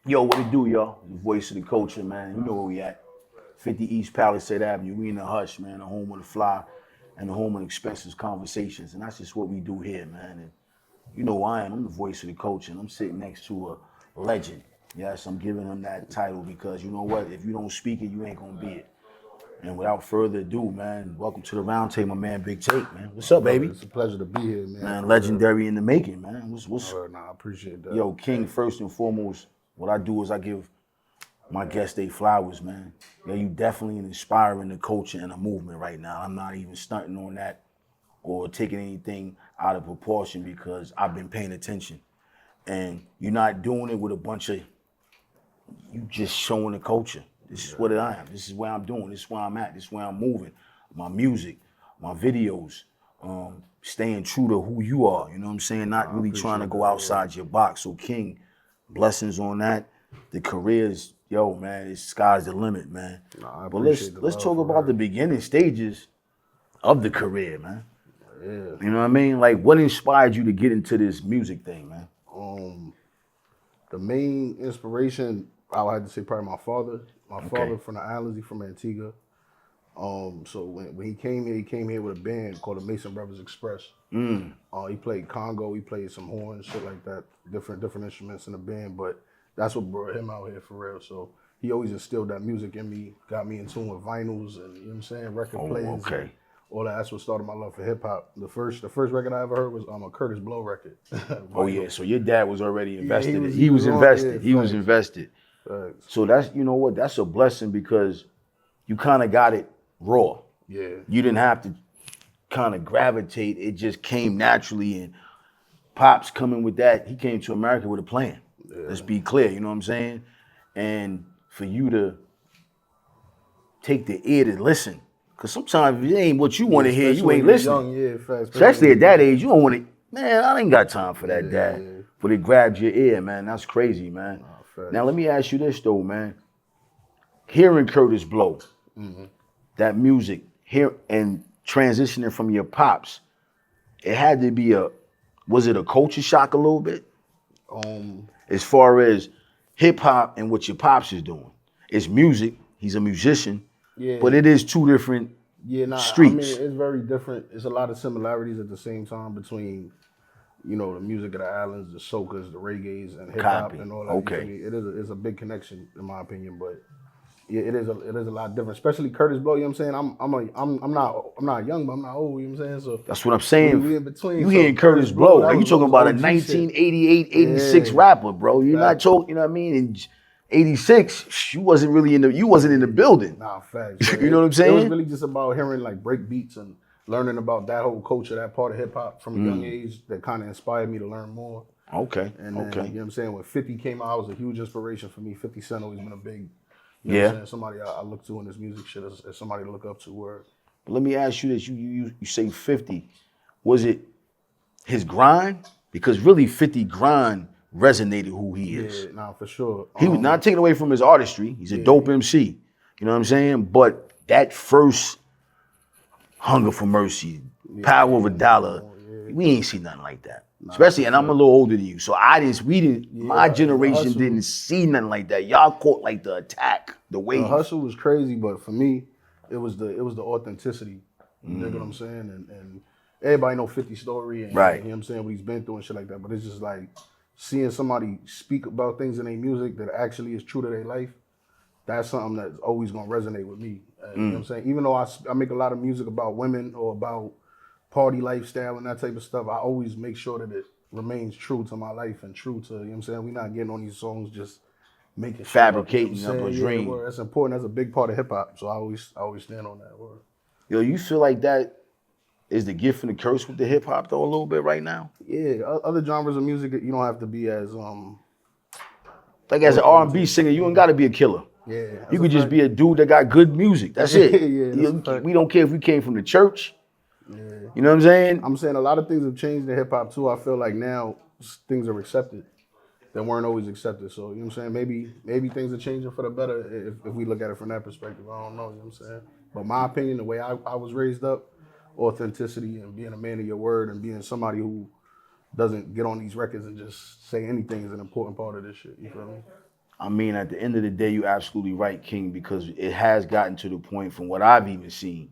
Yo, what it do, y'all? The voice of the culture, man. You know where we at. 50 East Palisade Avenue. We in the hush, man. The home of the fly and the home of expensive conversations. And that's just what we do here, man. And you know who I am. I'm the voice of the culture. And I'm sitting next to a legend. Yes, I'm giving him that title because you know what? If you don't speak it, you ain't going to be it. And without further ado, man, welcome to the round table, my man, Big Take, man. What's up, Brother, baby? it's a pleasure to be here, man. Man, legendary in the making, man. What's Nah, I appreciate that. Yo, King, first and foremost, what I do is I give my guests they flowers, man. Yeah, you definitely inspiring the culture and the movement right now. I'm not even stunting on that or taking anything out of proportion because I've been paying attention. And you're not doing it with a bunch of, you just showing the culture. This is what I am. This is where I'm doing. This is where I'm at. This is where I'm moving. My music, my videos, staying true to who you are. You know what I'm saying? Not really trying to go outside your box. So King, blessings on that. The careers, yo, man, it's sky's the limit, man. Nah, I But appreciate the let's love talk for about real. the beginning stages of the career, man. Yeah. You know what I mean? Like, what inspired you to get into this music thing, man? The main inspiration, I would have to say probably my father. My father from the islands, he from Antigua. So when he came here with a band called the Mason Brothers Express. He played congo, he played some horns, shit like that, different instruments in the band. But that's what brought him out here for real. So he always instilled that music in me, got me in tune with vinyls and you know what I'm saying, record players. Okay. And all that. That's what started my love for hip hop. The first record I ever heard was a Curtis Blow record. Oh yeah, so your dad was already invested. he was on- invested. yeah, He was facts. invested. Facts. So that's, you know what, that's a blessing because you kind of got it raw. Yeah. You didn't have to kind of gravitate. It just came naturally. And Pops coming with that, he came to America with a plan. Let's be clear, you know what I'm saying? And for you to take the ear to listen, because sometimes if it ain't what you want to hear, you Especially ain't when you're listening. young, yeah, facts. Especially at that when age, you don't want to, man, I ain't got time for that, Dad. But it grabbed your ear, man. That's crazy, man. facts. Now, let me ask you this, though, man. Hearing Curtis Blow, that music, and transitioning from your pops, it had to be was it a culture shock a little bit? As far as hip hop and what your pops is doing. It's music, he's a musician, Yeah. but it is two different streets. I mean, it's very different. It's a lot of similarities at the same time between, you know, the music of the islands, the soca's, the reggae's, and hip hop Copy. and all that. Okay. You feel me? It's a big connection in my opinion, but yeah, it is a lot different. Especially Curtis Blow. You know what I'm saying? I'm not young, but I'm not old. You know what I'm saying? So That's what I'm saying. we in between. You So hearing Curtis Blow. that Like you was talking about a OG shit. 1988, 86 Yeah. rapper, bro. You're not Facts. talking, you know what I mean? In 86, you wasn't really you wasn't in the building. Nah, facts. So You know what I'm saying? It was really just about hearing like break beats and learning about that whole culture, that part of hip hop from a young age that kind of inspired me to learn more. Okay. And then, okay. you know what I'm saying? When 50 came out, it was a huge inspiration for me. 50 Cent always been a big, you know what I'm saying? Somebody I look to in this music shit as somebody to look up to. Word. But let me ask you this. You say 50. Was it his grind? Because really 50 grind resonated who he is. Yeah, nah, for sure. He was not taken away from his artistry. He's a dope MC. You know what I'm saying? But that first Hunger for Mercy, Power of a Dollar, we ain't seen nothing like that. Especially, and I'm a little older than you, so my generation hustle. didn't see nothing like that. Y'all caught like the attack, the wave. The hustle was crazy, but for me, it was the authenticity. You know what I'm saying? And everybody know 50 story and Right. you know what I'm saying, what he's been through and shit like that. But it's just like seeing somebody speak about things in their music that actually is true to their life. That's something that's always gonna resonate with me. You know what I'm saying? Even though I make a lot of music about women or about party lifestyle and that type of stuff, I always make sure that it remains true to my life and true to, you know what I'm saying? We're not getting on these songs just making shit Fabricating up, you know up what a I'm saying? dream. Word. That's important. That's a big part of hip hop. So I always stand on that word. Yo, you feel like that is the gift and the curse with the hip hop though a little bit right now? Yeah, other genres of music, you don't have to be as Like as an R&B singer, you ain't got to be a killer. yeah. You could just be a dude that got good music. That's it. Yeah, that's a fact. We don't care if we came from the church. You know what I'm saying? I'm saying a lot of things have changed in hip hop too. I feel like now things are accepted that weren't always accepted. So, you know what I'm saying? Maybe things are changing for the better if we look at it from that perspective. I don't know, you know what I'm saying? But my opinion, the way I was raised up, authenticity and being a man of your word and being somebody who doesn't get on these records and just say anything is an important part of this shit. You feel me? I mean, at the end of the day, you're absolutely right, King, because it has gotten to the point from what I've even seen.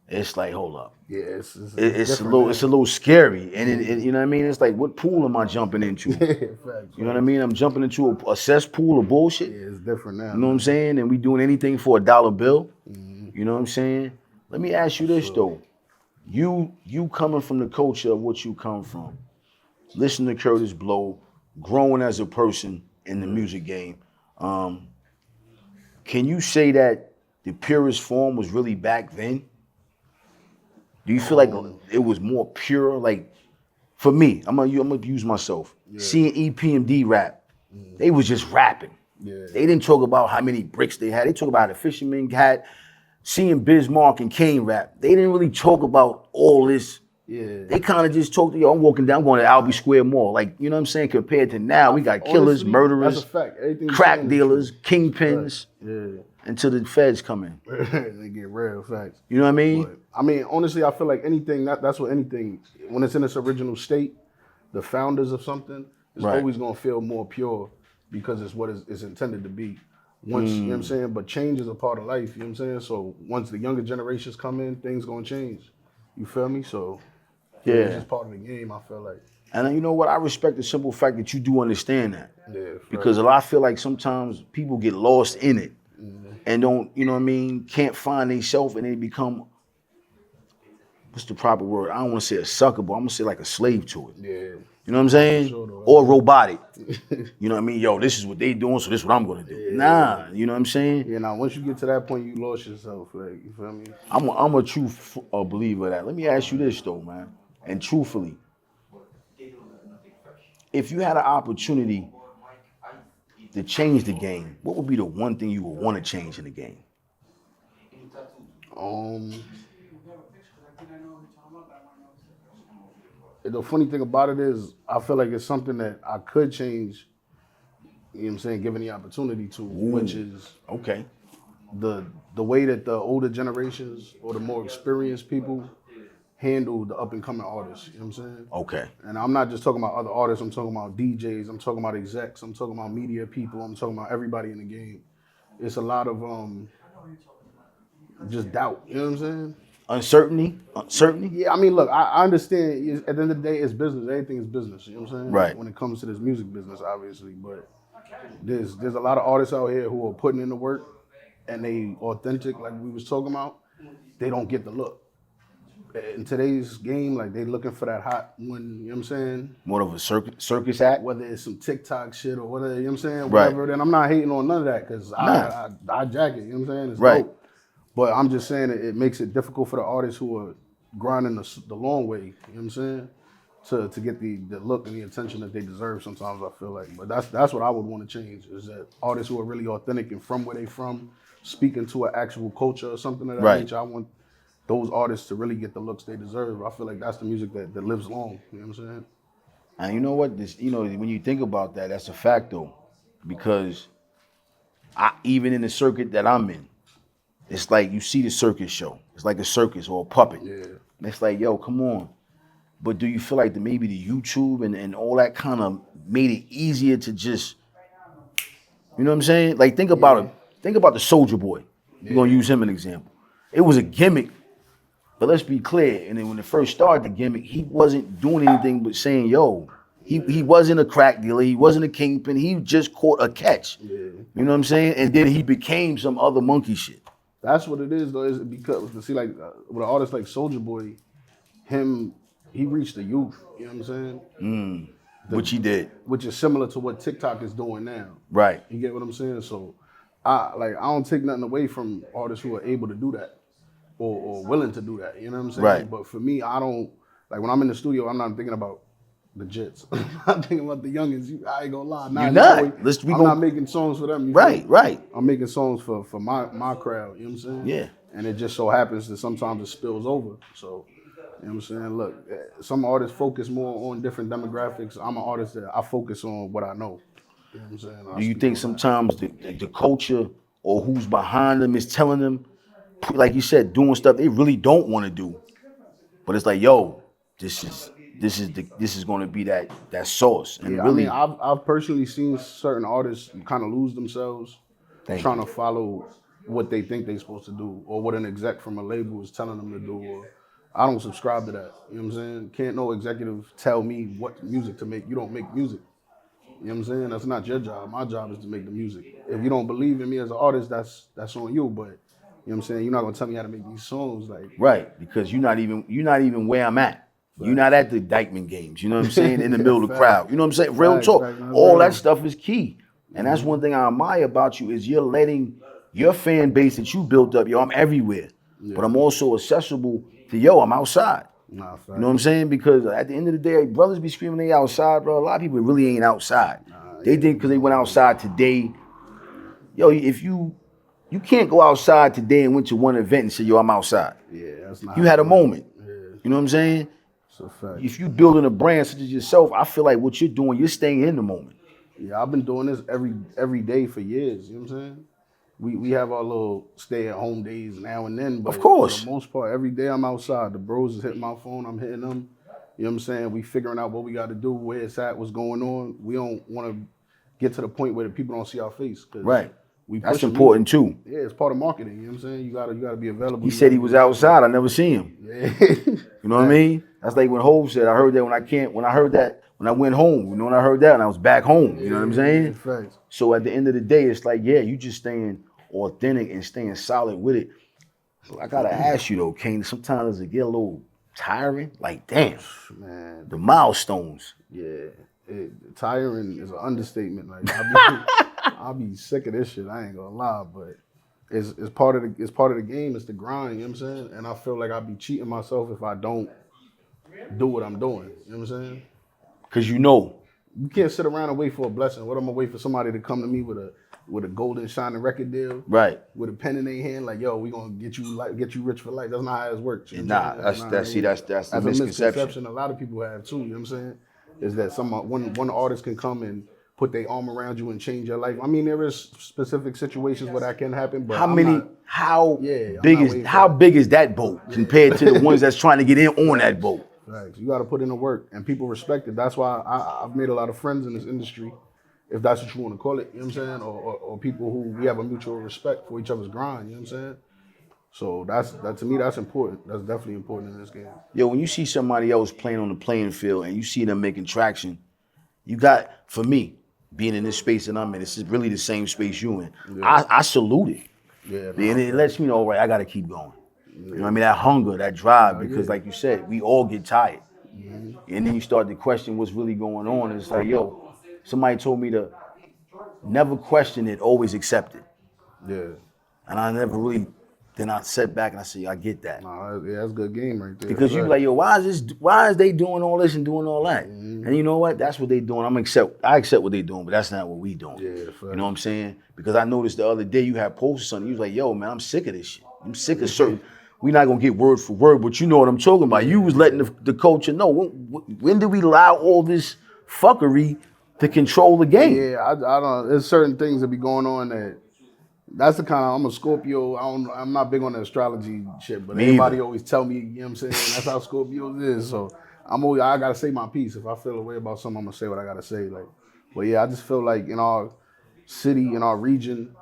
It's like, hold up. Yeah, it's It's a different little, now. it's a little scary, and you know what I mean. It's like, what pool am I jumping into? Yeah, facts. You know what I mean? I'm jumping into a cesspool of bullshit. Yeah, it's different now. You know what I'm saying? And we doing anything for $1 bill. You know what I'm saying? Let me ask you this though. You coming from the culture of what you come from, listen to Curtis Blow, growing as a person in the music game. Can you say that the purest form was really back then? Do you feel like it was more pure? Like, for me, I'm gonna use myself. Seeing EPMD rap, they was just rapping. Yeah. They didn't talk about how many bricks they had. They talk about how the fisherman had. Seeing Bismarck and Kane rap, they didn't really talk about all this. Yeah. They kind of just talked, yo, I'm walking down, I'm going to Albee Square Mall. Like, you know what I'm saying? Compared to now, we got killers, Honestly, murderers, that's a fact. Everything you're crack saying is dealers, true. kingpins, Yeah. until the feds come in. They get real facts. You know what I mean? But, I mean, honestly, I feel like anything, that's what anything, when it's in its original state, the founders of something is Right. always going to feel more pure because it's what it's intended to be. Once, you know what I'm saying? But change is a part of life, you know what I'm saying? So once the younger generations come in, things going to change. You feel me? So Yeah. it's just part of the game, I feel like. And you know what? I respect the simple fact that you do understand that. Yeah. Because I feel like sometimes people get lost in it and don't, you know what I mean, can't find themselves and they become, what's the proper word? I don't want to say a sucker, but I'm going to say like a slave to it. Yeah. You know what I'm saying? Sure, though. Or robotic. You know what I mean? Yo, this is what they doing, so this is what I'm going to do. Nah, you know what I'm saying? Yeah, now once you get to that point, you lost yourself. Like, you feel me? I'm a true believer of that. Let me ask you this though, man. And truthfully, if you had an opportunity to change the game, what would be the one thing you would want to change in the game? The funny thing about it is, I feel like it's something that I could change, you know what I'm saying, given the opportunity to, which is Okay. the way that the older generations or the more experienced people handle the up and coming artists, you know what I'm saying? Okay. And I'm not just talking about other artists, I'm talking about DJs, I'm talking about execs, I'm talking about media people, I'm talking about everybody in the game. It's a lot of just doubt, you know what I'm saying? Uncertainty? Yeah, I mean, look, I understand. At the end of the day, it's business. Everything is business. You know what I'm saying? Right. When it comes to this music business, obviously, but there's a lot of artists out here who are putting in the work, and they authentic, like we was talking about. They don't get the look. In today's game, like they looking for that hot one. You know what I'm saying? More of a circus act? Whether it's some TikTok shit or whatever. You know what I'm saying? Right. Whatever. Then I'm not hating on none of that because I jack it. You know what I'm saying? It's Right. dope. But I'm just saying it makes it difficult for the artists who are grinding the long way, you know what I'm saying? To get the look and the attention that they deserve sometimes, I feel like. But that's what I would want to change, is that artists who are really authentic and from where they from, speaking to an actual culture or something of that Right. nature. I want those artists to really get the looks they deserve. I feel like that's the music that lives long, you know what I'm saying? And you know what? When you think about that, that's a fact though. Because even in the circuit that I'm in, it's like you see the circus show. It's like a circus or a puppet. Yeah. And it's like, yo, come on. But do you feel like maybe the YouTube and all that kind of made it easier to just, you know what I'm saying? Like think about it. Think about the Soldier Boy. We're gonna use him as an example. It was a gimmick, but let's be clear. And then when it first started the gimmick, he wasn't doing anything but saying, yo, he wasn't a crack dealer, he wasn't a kingpin, he just caught a catch. Yeah. You know what I'm saying? And then he became some other monkey shit. That's what it is, though. Is because see, like with an artist like Soldier Boy, he reached the youth. You know what I'm saying? Which he did. Which is similar to what TikTok is doing now. Right. You get what I'm saying? So, I don't take nothing away from artists who are able to do that or willing to do that. You know what I'm saying? Right. But for me, I don't like when I'm in the studio. I'm not thinking about the Jits. I'm not thinking about the youngins. I ain't gonna lie. You're not. I'm not making songs for them. Right, right. I'm making songs for my crowd. You know what I'm saying? Yeah. And it just so happens that sometimes it spills over. So, you know what I'm saying? Look, some artists focus more on different demographics. I'm an artist that I focus on what I know. You know what I'm saying? Do you think sometimes the culture or who's behind them is telling them, like you said, doing stuff they really don't want to do? But it's like, yo, this is this is going to be that source. And Yeah, really, I mean, I've personally seen certain artists kind of lose themselves trying to follow what they think they're supposed to do or what an exec from a label is telling them to do. Or I don't subscribe to that. You know what I'm saying? Can't no executive tell me what music to make. You don't make music. You know what I'm saying? That's not your job. My job is to make the music. If you don't believe in me as an artist, that's on you. But you know what I'm saying? You're not gonna tell me how to make these songs. Like right, because you're not even where I'm at. Right. You're not at the Dykeman games. You know what I'm saying? In the middle of the crowd. You know what I'm saying? Real talk. All that stuff is key. And that's one thing I admire about you is you're letting your fan base that you built up, I'm everywhere. Yeah. But I'm also accessible to, I'm outside. Nah, you know what I'm saying? Because at the end of the day, brothers be screaming they outside, bro. A lot of people really ain't outside. They think because they went outside today. If you can't go outside today and went to one event and say, I'm outside. Yeah, that's not. You had a moment. Yeah. You know what I'm saying? It's a fact. If you building a brand such as yourself, I feel like what you're doing, you're staying in the moment. Yeah, I've been doing this every day for years. You know what I'm saying? We have our little stay-at-home days now and then, but of course, for the most part, every day I'm outside. The bros is hitting my phone, I'm hitting them. You know what I'm saying? We figuring out what we got to do, where it's at, what's going on. We don't want to get to the point where the people don't see our face. Right. That's important too. Yeah, it's part of marketing. You know what I'm saying? You gotta be available. He said he was outside. I never see him. Yeah. You know what I mean? That's like when Hov said. I heard that when I went home. You know when I heard that and I was back home. You know what I'm saying? Facts. So at the end of the day, it's like, you just staying authentic and staying solid with it. So I gotta ask you though, Kane, sometimes it get a little tiring? Like, damn, man, the milestones. Yeah, tiring is an understatement. Like, I'll be sick of this shit. I ain't gonna lie, but it's part of the game. It's the grind. You know what I'm saying? And I feel like I'll be cheating myself if I don't do what I'm doing. You know what I'm saying? Cause you can't sit around and wait for a blessing. What am I gonna wait for somebody to come to me with a golden shining record deal, right? With a pen in their hand, like, we gonna get you rich for life. That's not how it works. You know that's the misconception. A lot of people have too. You know what I'm saying? Is that one artist can come and put their arm around you and change your life. I mean, there is specific situations where that can happen, but how big is that boat compared to the ones that's trying to get in on that boat? Right. You got to put in the work, and people respect it. That's why I've made a lot of friends in this industry, if that's what you want to call it. You know what I'm saying? Or people who we have a mutual respect for each other's grind. You know what I'm saying? So that to me, that's important. That's definitely important in this game. When you see somebody else playing on the playing field and you see them making traction, you got, for me, being in this space that I'm in, this is really the same space you in. Yeah. I salute it. Yeah. And it lets me know, right, I got to keep going. Yeah. You know what I mean? That hunger, that drive, because like you said, we all get tired. Mm-hmm. And then you start to question what's really going on. And it's like, somebody told me to never question it, always accept it. Yeah. And I never really, then I sat back and I said, I get that. That's a good game right there. Because you like, why is they doing all this and doing all that? Mm-hmm. And you know what? That's what they doing. I accept what they doing, but that's not what we doing. Yeah, you know what I'm saying? Because I noticed the other day you had posted something. You was like, man, I'm sick of this shit. I'm sick of certain. We're not gonna get word for word, but you know what I'm talking about. You was letting the culture know. When did we allow all this fuckery to control the game? Yeah, I don't. There's certain things that be going on that's the kind of, I'm a Scorpio. I'm not big on the astrology shit, but everybody always tell me, you know what I'm saying? That's how Scorpios is. So I gotta say my piece. If I feel a way about something, I'm gonna say what I gotta say. But I just feel like in our city, in our region,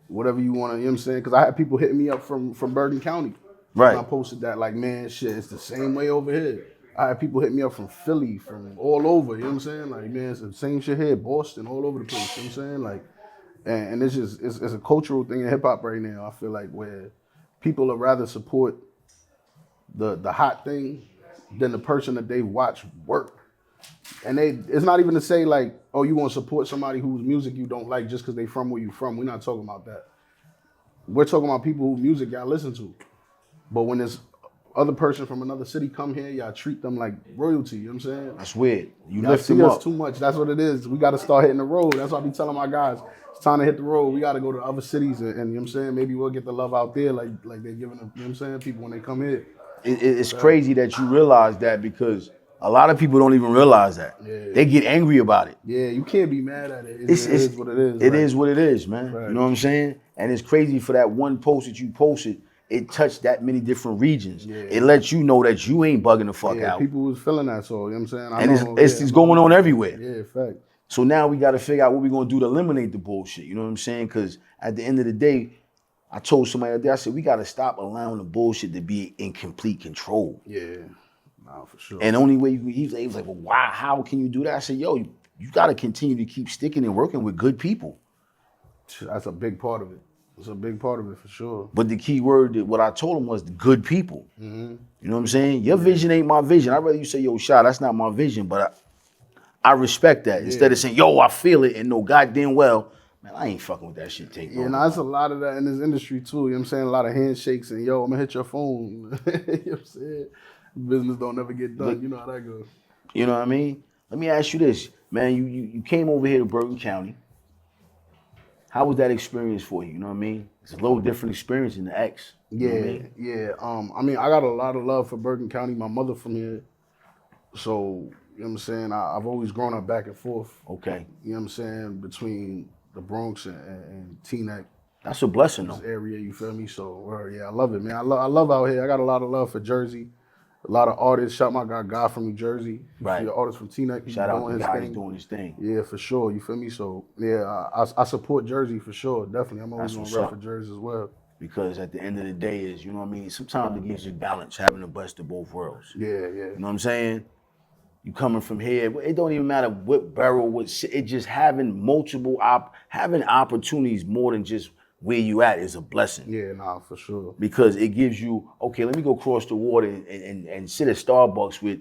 whatever you want to, you know what I'm saying? Because I had people hitting me up from Bergen County. Right. And I posted that, like, man, shit, it's the same way over here. I had people hit me up from Philly, from all over, you know what I'm saying? Like, man, it's the same shit here, Boston, all over the place, you know what I'm saying? Like, and it's just, it's a cultural thing in hip hop right now, I feel like, where people would rather support the hot thing than the person that they watch work. And it's not even to say like, you want to support somebody whose music you don't like just because they from where you from. We're not talking about that. We're talking about people whose music y'all listen to. But when this other person from another city come here, y'all treat them like royalty, you know what I'm saying? That's weird. You lift them up. Too much. That's what it is. We got to start hitting the road. That's why I be telling my guys, it's time to hit the road. We got to go to other cities and you know what I'm saying? Maybe we'll get the love out there like they're giving them, you know what I'm saying? People when they come here. It's crazy that you realize that because a lot of people don't even realize that. Yeah. They get angry about it. Yeah, you can't be mad at it. It is what it is. It is what it is, man. Right. You know what I'm saying? And it's crazy for that one post that you posted it touched that many different regions. Yeah. It lets you know that you ain't bugging the fuck Yeah, out. people was feeling that, so, you know what I'm saying? And it's going on everywhere. Yeah, fact. So now we got to figure out what we're going to do to eliminate the bullshit. You know what I'm saying? Because at the end of the day, I told somebody the other day, I said, we got to stop allowing the bullshit to be in complete control. Yeah, nah, for sure. And the only way he was like, well, why? How can you do that? I said, yo, you got to continue to keep sticking and working with good people. That's a big part of it. It's a big part of it for sure. But the key word, what I told him was the good people. Mm-hmm. You know what I'm saying? Your vision ain't my vision. I'd rather you say, yo, Shot, that's not my vision, but I respect that. Instead of saying, yo, I feel it and know goddamn well, man, I ain't fucking with that shit. Yeah, there's a lot of that in this industry too. You know what I'm saying? A lot of handshakes and, yo, I'm gonna hit your phone. You know what I'm saying? Business don't never get done. You know how that goes. You know what I mean? Let me ask you this, man. You came over here to Bergen County. How was that experience for you? You know what I mean? It's a little different experience than the X. Yeah, know what I mean? yeah. I mean, I got a lot of love for Bergen County. My mother from here. So, you know what I'm saying? I've always grown up back and forth. Okay. You know what I'm saying? Between the Bronx and Teaneck. That's a blessing, though. This area, you feel me? So, yeah, I love it, man. I love out here. I got a lot of love for Jersey. A lot of artists. Shout my guy from New Jersey. Right. The artist from Teaneck. Shout out to the guy doing his thing. Yeah, for sure. You feel me? So, yeah, I support Jersey for sure. Definitely. I'm always going to rep for Jersey as well. Because at the end of the day is, you know what I mean? Sometimes it gives you balance, having the best of both worlds. Yeah, yeah. You know what I'm saying? You coming from here, it don't even matter what borough, it just having having opportunities more than just where you at is a blessing. Yeah, nah, for sure. Because it gives you, okay, let me go cross the water and sit at Starbucks with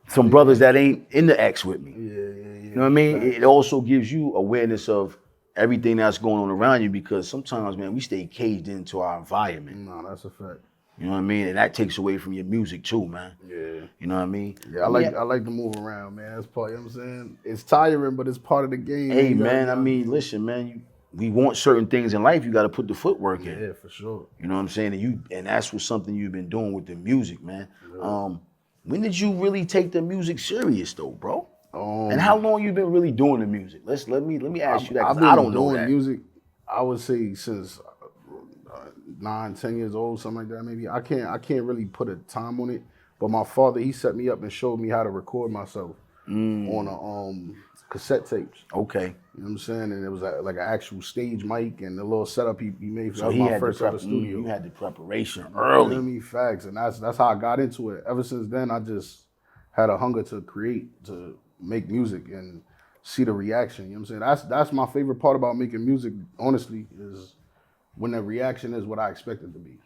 some brothers that ain't in the X with me. Yeah. You know what I mean? It also gives you awareness of everything that's going on around you, because sometimes, man, we stay caged into our environment. Nah, that's a fact. You know what I mean? And that takes away from your music too, man. Yeah. You know what I mean? Yeah, I like to move around, man. That's part, you know what I'm saying? It's tiring, but it's part of the game. Hey, man, I mean, listen, man, we want certain things in life, you got to put the footwork in. Yeah, for sure. You know what I'm saying? And that's what something you've been doing with the music, man. Yeah. When did you really take the music serious though, bro? And how long you been really doing the music? Let me ask you that, because I don't know that. Music, I would say since 9, 10 years old, something like that maybe. I can't really put a time on it, but my father, he set me up and showed me how to record myself on a cassette tapes. Okay. You know what I'm saying? And it was like an actual stage mic and the little setup he made for so my first ever studio. You had the preparation early. You know me, facts. And that's how I got into it. Ever since then, I just had a hunger to create, to make music and see the reaction. You know what I'm saying? That's my favorite part about making music, honestly, is when the reaction is what I expect it to be.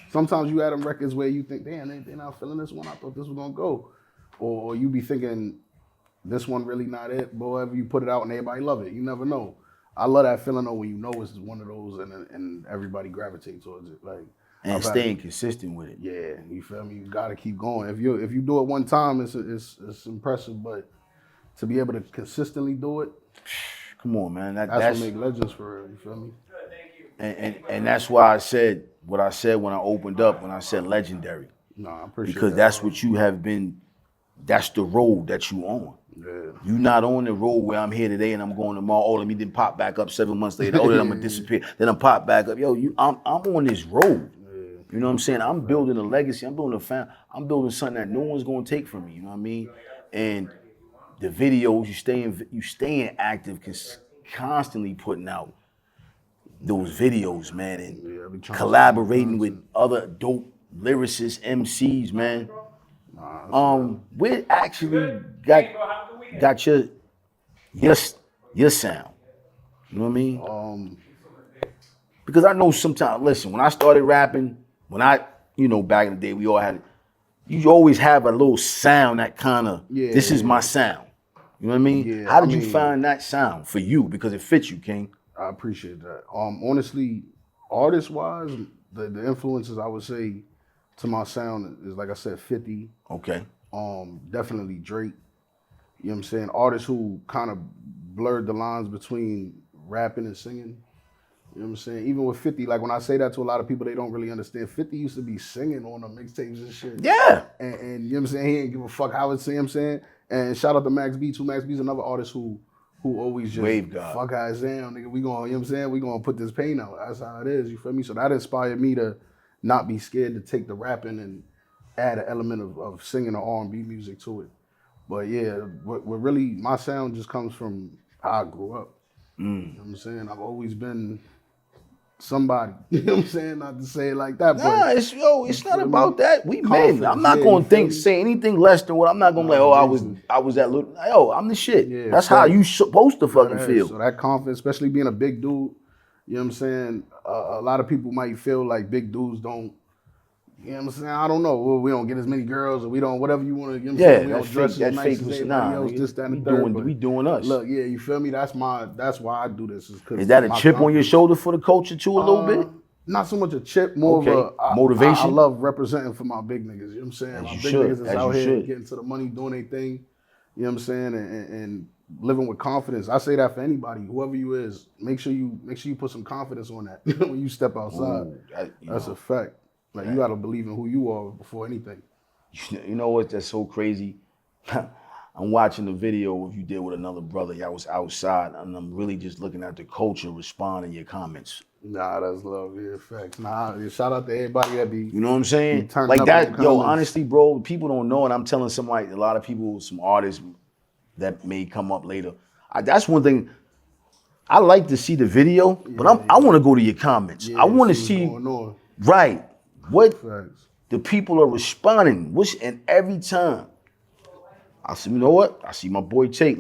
Sometimes you had them records where you think, damn, they're not feeling this one. I thought this was gonna go. Or you be thinking, this one really not it, but whatever, you put it out and everybody love it. You never know. I love that feeling though when you know it's one of those and everybody gravitates towards it. Like, and staying consistent with it. Yeah, you feel me? You gotta keep going. If you do it one time, it's impressive, but to be able to consistently do it, come on, man. That's what make legends for real. You feel me? And that's why I said what I said when I opened up, when I said legendary. No, I appreciate because that. That's what you have been. That's the road that you on. Yeah. You not on the road where I'm here today and I'm going tomorrow. Oh, let me then pop back up 7 months later. Oh, then I'm gonna disappear. Then I'm pop back up. Yo, I'm on this road. Yeah. You know what I'm saying? I'm building a legacy. I'm building I'm building something that no one's gonna take from me. You know what I mean? And the videos, you staying active, constantly putting out those videos, man, and collaborating with other dope lyricists, MCs, man. We actually got your sound. You know what I mean? Because I know sometimes, listen, when I started rapping, back in the day, we all had, you always have a little sound that kind of, this is my sound. You know what I mean? Yeah, How did you find that sound for you? Because it fits you, King. I appreciate that. Honestly, artist-wise, the influences I would say to my sound is, like I said, 50. Okay. Definitely Drake. You know what I'm saying? Artists who kind of blurred the lines between rapping and singing. You know what I'm saying? Even with 50, like when I say that to a lot of people, they don't really understand. 50 used to be singing on the mixtapes and shit. Yeah. And you know what I'm saying? He didn't give a fuck how it's, you know what I'm saying? And shout out to Max B too. Max B's another artist who who always just Wave God. fuck eyes down, nigga. We gonna, you know what I'm saying? We gonna put this pain out. That's how it is, you feel me? So that inspired me to not be scared to take the rapping and add an element of singing or R&B music to it. But yeah, what really, my sound just comes from how I grew up. You know what I'm saying? I've always been somebody. You know what I'm saying? Not to say it like that, Nah, but it's not about that. We men. Confidence, I'm not yeah, gonna you feel me? say anything less than what I'm not gonna be like, oh, I was that little. Yo, I'm the shit. Yeah, That's how facts. you supposed to fucking That is. feel. So that confidence, especially being a big dude, you know what I'm saying? A lot of people might feel like big dudes don't, you know what I'm saying? I don't know. Well, we don't get as many girls or we don't, whatever you want to, you know what I'm saying? We don't dress as nice as everybody else, this, that, and the third. We doing us. Look, yeah, you feel me? That's why I do this. Is that a chip on your shoulder for the culture too a little bit? Not so much a chip, more of a motivation. I love representing for my big niggas. You know what I'm saying? As My you big should. niggas is As out you here should. getting to the money, doing their thing. You know what I'm saying? And living with confidence. I say that for anybody, whoever you is. Make sure you put some confidence on that when you step outside. Ooh, That's a fact. Like you gotta believe in who you are before anything. You know what? That's so crazy. I'm watching the video of you did with another brother. I was outside, and I'm really just looking at the culture responding to your comments. Nah, that's love. Yeah, facts. Nah, shout out to everybody that be. You know what I'm saying? turning Like up that, in the yo, comments. honestly, bro, people don't know, and I'm telling somebody, a lot of people, some artists that may come up later. That's one thing. I like to see the video, but I want to go to your comments. Yeah, I want to what's see, going on. right, what Facts. the people are responding. And every time, I said, you know what? I see my boy Take.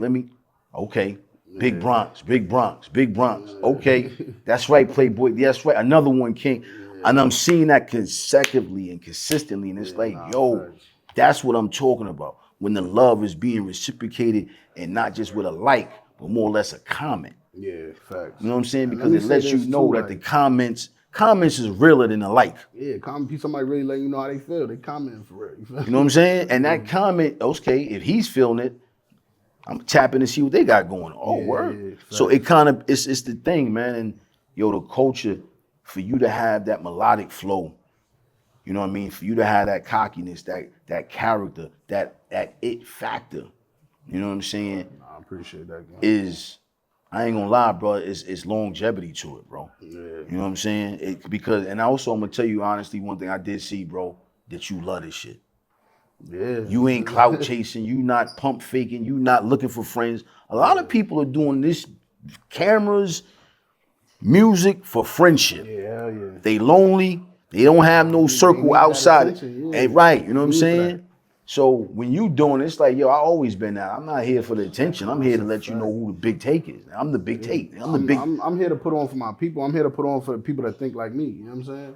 Okay. Big Bronx, Big Bronx, Big Bronx. Okay. That's right, Playboy. That's right. Another one came. And I'm seeing that consecutively and consistently. And it's facts. that's what I'm talking about. When the love is being reciprocated and not just with a like, but more or less a comment. Yeah, facts. You know what I'm saying? And Because let me it lets say you this know too, that like, the comments is realer than a like. Yeah, somebody really letting you know how they feel. They commenting for real. You know what I'm saying? And that comment, okay, if he's feeling it, I'm tapping to see what they got going on. Oh, Yeah, word. yeah, So it kind of, it's the thing, man. And yo, the culture, for you to have that melodic flow, you know what I mean? For you to have that cockiness, that character, that it factor, you know what I'm saying? I appreciate that, man. Is, I ain't gonna lie, bro, it's longevity to it, bro. Yeah. You know what I'm saying? Because, and also I'm gonna tell you honestly, one thing I did see, bro, that you love this shit. Yeah. You ain't clout chasing, you not pump faking, you not looking for friends. A lot of people are doing this, cameras, music for friendship. Yeah, hell yeah. They lonely, they don't have no circle need that outside. attention, yeah. And right, you know what I'm Need for saying? that. So when you doing it, it's like, yo, I always been that. I'm not here for the attention. I'm here to let you know who the big take is. I'm the big take. I'm here to put on for my people. I'm here to put on for the people that think like me. You know what I'm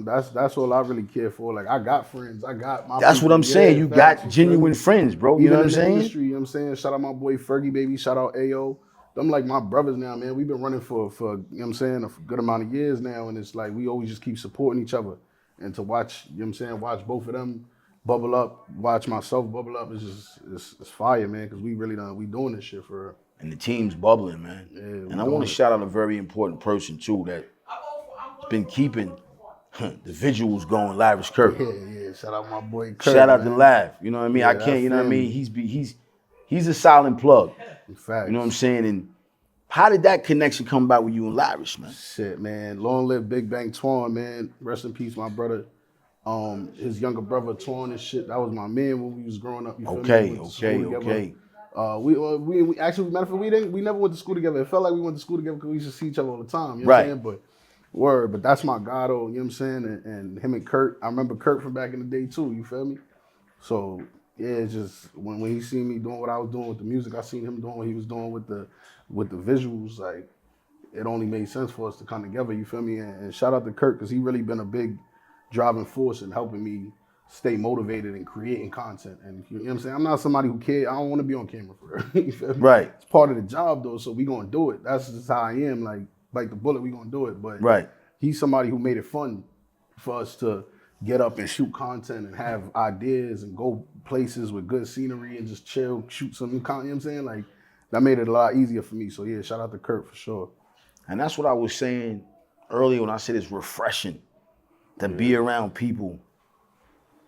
saying? That's all I really care for. Like I got friends. I got my That's people. what I'm saying. Yeah, You facts, got genuine friends, bro. You Even know what I'm in the saying? industry, you know what I'm saying? Shout out my boy Fergie Baby. Shout out Ayo. Them like my brothers now, man. We've been running for you know what I'm saying, a good amount of years now, and it's like we always just keep supporting each other. And to watch, you know what I'm saying, watch both of them bubble up, watch myself bubble up, it's fire, man, because we really we doing this shit for real. And the team's bubbling, man. Yeah, And I want to shout out a very important person too that's been keeping the visuals going, Lavish Kirk. Yeah. Shout out my boy Kurt. Shout out to man. Lav. You know what I mean? Yeah, I can't, you know what I family. mean? He's a silent plug. Facts. You know what I'm saying? And how did that connection come about with you and Lavish, man? Shit, man. Long live Big Bang Twan, man. Rest in peace, my brother. His younger brother Twan and shit. That was my man when we was growing up. You feel me? We went to school together. We actually, matter of fact, we never went to school together. It felt like we went to school together because we used to see each other all the time. You know what I'm saying? But that's my guy though. You know what I'm saying? And him and Kurt. I remember Kurt from back in the day too. You feel me? So yeah, it's just when he seen me doing what I was doing with the music, I seen him doing what he was doing with the visuals. Like it only made sense for us to come together. You feel me? And shout out to Kurt because he really been a big driving force in helping me stay motivated and creating content. And you know what I'm saying? I'm not somebody who cares. I don't want to be on camera for real. You feel me? Right. It's part of the job though, so we gonna do it. That's just how I am. Like the bullet, we gonna do it. But Right. he's somebody who made it fun for us to get up and shoot content and have ideas and go places with good scenery and just chill, shoot some content. You know what I'm saying? Like that made it a lot easier for me. So yeah, shout out to Kurt for sure. And that's what I was saying earlier when I said it's refreshing to be around people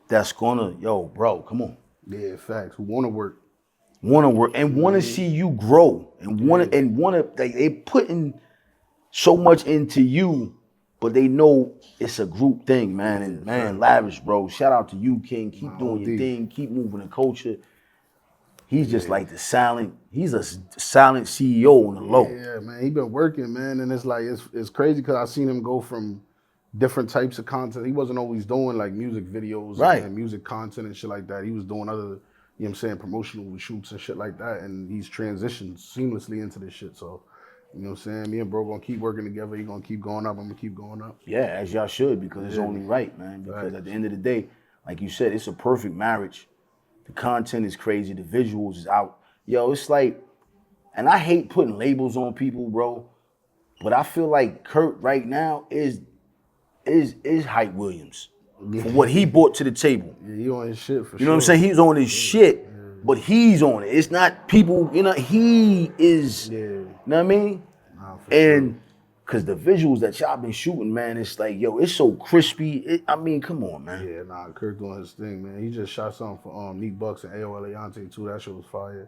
that's gonna, yo, bro, come on. Yeah, facts. Who want to work? wanna work and wanna see you grow and wanna like they putting so much into you, but they know it's a group thing, man. And man, Lavish, bro. Shout out to you, King. Keep doing your thing. Keep moving the culture. He's just like he's a silent CEO on the low. Yeah, man. He been working, man. And it's like, it's crazy because I seen him go from different types of content. He wasn't always doing like music videos and music content and shit like that. He was doing other, you know what I'm saying, promotional shoots and shit like that. And he's transitioned seamlessly into this shit. So, you know what I'm saying? Me and bro gonna keep working together. He gonna keep going up. I'm gonna keep going up. Yeah, as y'all should, because it's only right, man. Because at the end of the day, like you said, it's a perfect marriage. The content is crazy. The visuals is out. Yo, it's like, and I hate putting labels on people, bro. But I feel like Kurt right now is Hype Williams for what he brought to the table. Yeah, he on his shit for sure. You know what I'm saying? He's on his shit, but he's on it. It's not people, you know, he is, you know what I mean? Nah, and because the visuals that y'all been shooting, man, it's like, yo, it's so crispy. I mean, come on, man. Yeah, nah, Kirk doing his thing, man. He just shot something for Neat Bucks and AOL Leonte too. That shit was fire.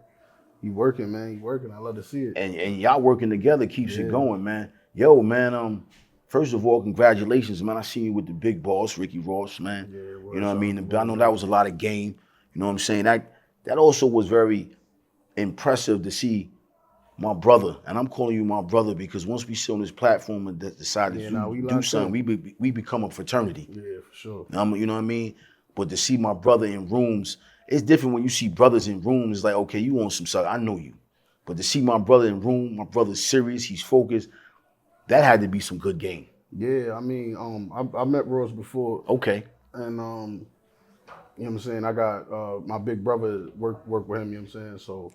He working, man. He working. I love to see it. And y'all working together keeps it going, man. Yo, man, first of all, congratulations, man. I seen you with the big boss, Ricky Ross, man. Yeah, you know what I mean? I know that was a lot of game. You know what I'm saying? That also was very impressive to see my brother, and I'm calling you my brother because once we sit on this platform and decide to do something, we become a fraternity. Yeah, for sure. You know what I mean? But to see my brother in rooms, it's different when you see brothers in rooms. It's like, okay, you want some stuff, I know you. But to see my brother in room, my brother's serious, he's focused, that had to be some good game. Yeah, I mean, I met Ross before. Okay. And, you know what I'm saying, I got my big brother work with him, you know what I'm saying? So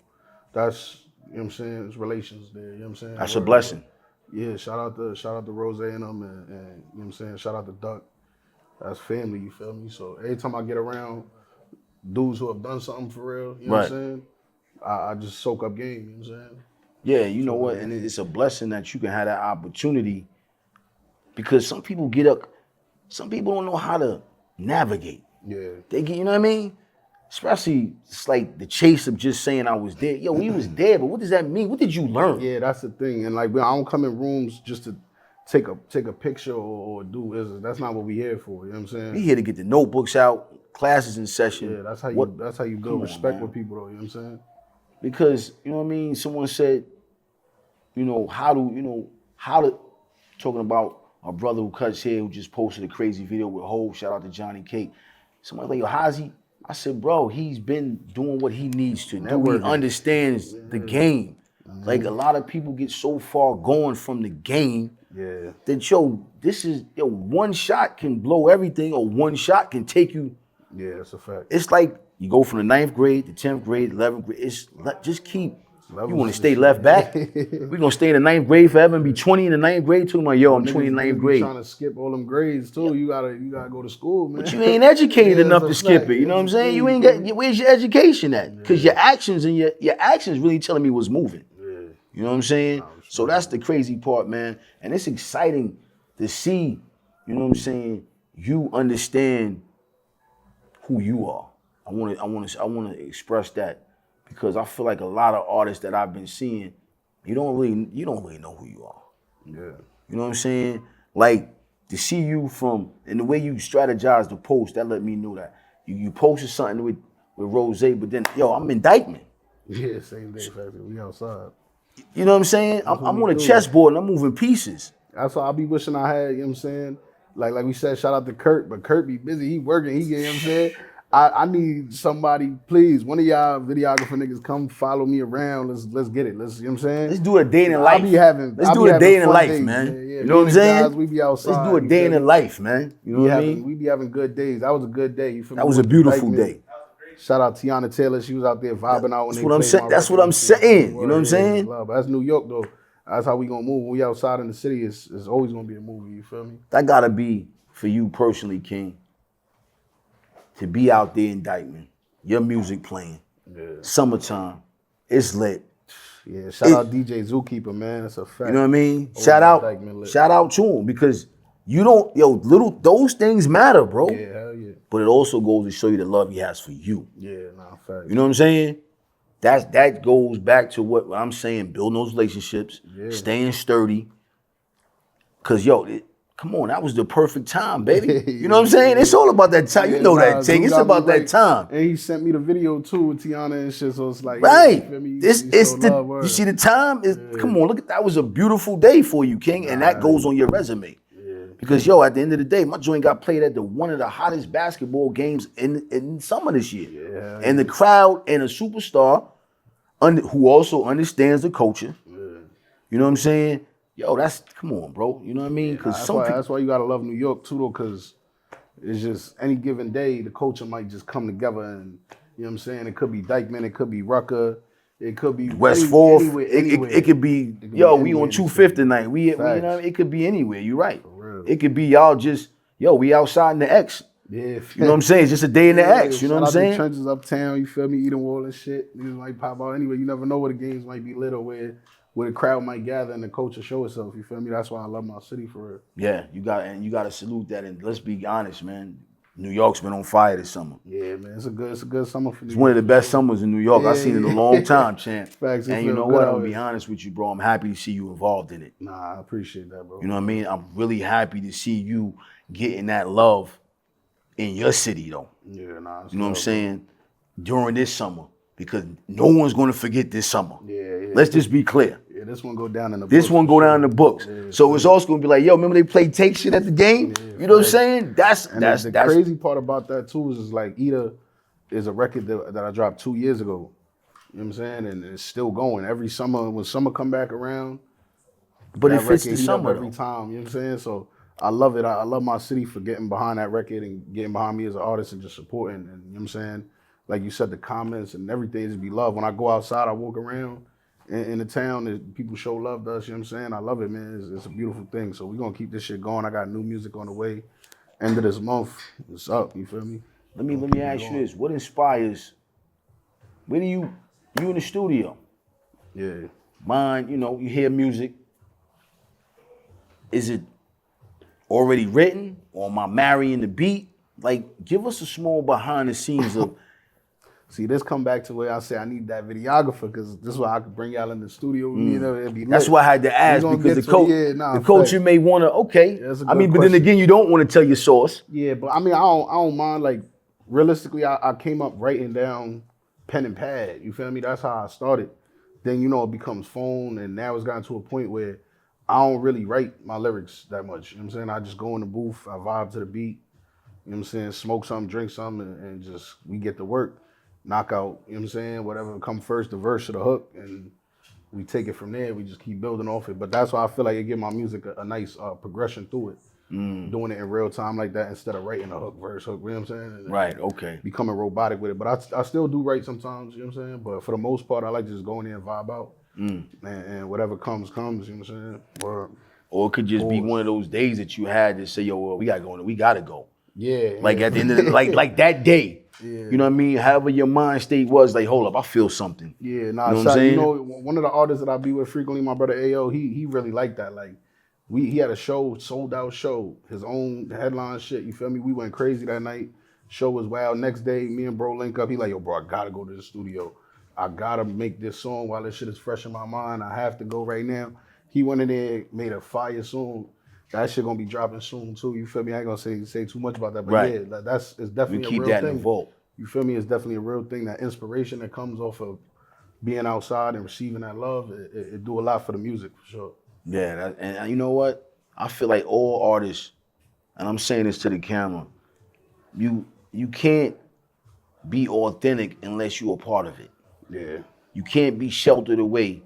that's, you know what I'm saying, it's relations there, you know what I'm saying? That's a blessing. Yeah, shout out to Rose and them, and you know what I'm saying, shout out to Duck. That's family, you feel me? So every time I get around dudes who have done something for real, you know what I'm saying, I just soak up game, you know what I'm saying? Yeah, you know what, and it's a blessing that you can have that opportunity because some people don't know how to navigate. Yeah. They get, you know what I mean? Especially, it's like the chase of just saying I was dead. Yo, he was dead, but what does that mean? What did you learn? Yeah, that's the thing. And like, I don't come in rooms just to take a picture or do business. That's not what we here for. You know what I'm saying? We here to get the notebooks out, classes in session. Yeah, that's how you build respect with people, though. You know what I'm saying? Because you know what I mean. Someone said, talking about a brother who cuts hair who just posted a crazy video with Hov. Shout out to Johnny Cake. Somebody like, yo, how's he? I said, bro, he's been doing what he needs to do. He understands the game. Like a lot of people get so far going from the game that one shot can blow everything or one shot can take you. Yeah, that's a fact. It's like you go from the 9th grade to 10th grade, 11th grade. Just keep. You want to stay left back? We're going to stay in the 9th grade forever and be 20 in the 9th grade too? I'm 20 in the 9th grade. Trying to skip all them grades too. You gotta go to school, man. But you ain't educated enough to skip it. You know what I'm saying? You ain't got, where's your education at? Because your actions really telling me what's moving. Yeah. You know what I'm saying? So that's the crazy part, man. And it's exciting to see, you know what I'm saying, you understand who you are. I want to express that. Because I feel like a lot of artists that I've been seeing, you don't really know who you are. Yeah. You know what I'm saying? Like to see you and the way you strategize the post, that let me know that you posted something with Rose, but then I'm indictment. Yeah, same day, factor. We outside. You know what I'm saying? I'm on a chessboard and I'm moving pieces. That's why I be wishing I had. You know what I'm saying? Like we said, shout out to Kurt, but Kurt be busy. He working. You know what I'm saying? I need somebody, please, one of y'all videographer niggas come follow me around. Let's get it. You know what I'm saying? Let's do a day in the life. Let's do a day in the life, days, man. Yeah. You know what I'm saying? Guys, we be outside. Let's do a day in the life, man. You know what I mean? We be having good days. That was a good day. You feel me? That was a beautiful day. Shout out Tiana Taylor. She was out there vibing out. That's what I'm saying. You know what I'm saying? But that's New York, though. That's how we gonna move. When we outside in the city, it's always gonna be a movie. You feel me? That gotta be for you personally, King. To be out there in Dykeman, your music playing, summertime, it's lit. Yeah, shout out DJ Zookeeper, man. That's a fact. You know what I mean? Shout out to him because those things matter, bro. Yeah, hell yeah. But it also goes to show you the love he has for you. Yeah, fact. You know what I'm saying? that goes back to what I'm saying, building those relationships, staying sturdy. Cause come on, that was the perfect time, baby. You know what I'm saying? It's all about that time. You know that, Tank. It's about that time. And he sent me the video too with Tiana and shit, so it's like, right. You feel me? You see the time? Come on, look at that was a beautiful day for you, King. And that goes on your resume. Because at the end of the day, my joint got played at one of the hottest basketball games in summer this year. And the crowd and a superstar who also understands the culture. You know what I'm saying? Come on, bro. You know what I mean? Because that's why you gotta love New York too, though. Because it's just any given day, the culture might just come together, and you know what I'm saying. It could be Dykeman, it could be Rucker, it could be West Fourth. Anywhere. It could be we on 2/5 tonight. We you know it could be anywhere. You're right. It could be y'all just we outside in the X. Yeah, you know what I'm saying? It's just a day in the X. You know what I'm saying? Trenches uptown. You feel me? Eating wall and shit. Niggas might pop out anyway. You never know where the games might be lit or where the crowd might gather and the culture show itself. You feel me? That's why I love my city for real. Yeah, you got to salute that. And let's be honest, man. New York's been on fire this summer. Yeah, man. It's a good summer for New York. It's one of the best summers in New York I've seen in a long time, champ. Facts. And you know what? I'm gonna be honest with you, bro. I'm happy to see you involved in it. Nah, I appreciate that, bro. You know what I mean? I'm really happy to see you getting that love in your city, though. Yeah, nah. You know what I'm saying? During this summer. Because no one's gonna forget this summer. Yeah. Let's just be clear. Yeah, this one go down in the books. This one go down in the books. Yeah, so it's also gonna be like, remember they played Take shit at the game? Yeah, you know what I'm saying? That's the crazy part about that too is like Ida is a record that I dropped 2 years ago. You know what I'm saying? And it's still going. Every summer, when summer come back around, but it fits the summer every time. You know what I'm saying? So I love it. I love my city for getting behind that record and getting behind me as an artist and just supporting. And you know what I'm saying? Like you said, the comments and everything just be love. When I go outside, I walk around in the town, and people show love to us. You know what I'm saying? I love it, man. It's a beautiful thing. So we're going to keep this shit going. I got new music on the way. End of this month, it's up. You feel me? Let me ask you this. What inspires, when you in the studio? Yeah. Mine, you hear music. Is it already written, or am I marrying the beat? Like, give us a small behind the scenes of. See, this come back to where I say I need that videographer, because this is why I could bring y'all in the studio. It'd be lit. That's why I had to ask, because the coach you may want to, but then again, you don't want to tell your source. Yeah, but I don't mind, like, realistically, I came up writing down pen and pad. You feel me? That's how I started. Then, it becomes phone, and now it's gotten to a point where I don't really write my lyrics that much. You know what I'm saying? I just go in the booth, I vibe to the beat, you know what I'm saying? Smoke something, drink something, and just, we get to work. Knock out, you know what I'm saying? Whatever come first, the verse or the hook, and we take it from there. We just keep building off it. But that's why I feel like it give my music a nice progression through it. Doing it in real time like that instead of writing a hook, verse, hook, you know what I'm saying? And right, okay. Becoming robotic with it. But I still do write sometimes, you know what I'm saying? But for the most part, I like to just go in there and vibe out. And whatever comes, you know what I'm saying? Or it could just be one of those days that you had to say, we gotta go. Yeah. Like at the end of the, like that day. Yeah. You know what I mean? However your mind state was, like, hold up, I feel something. Yeah, nah, you know what I'm saying? One of the artists that I be with frequently, my brother Ayo, he really liked that. Like, he had a show, sold out show, his own headline shit, you feel me? We went crazy that night. Show was wild. Next day, me and bro link up. He like, yo, bro, I gotta go to the studio. I gotta make this song while this shit is fresh in my mind. I have to go right now. He went in there, made a fire song. That shit gonna be dropping soon too. You feel me? I ain't gonna say too much about that, but yeah, it's definitely a real thing. Keep that in the vault. You feel me? It's definitely a real thing. That inspiration that comes off of being outside and receiving that love, it do a lot for the music for sure. Yeah, and you know what? I feel like all artists, and I'm saying this to the camera, you can't be authentic unless you're a part of it. Yeah. You can't be sheltered away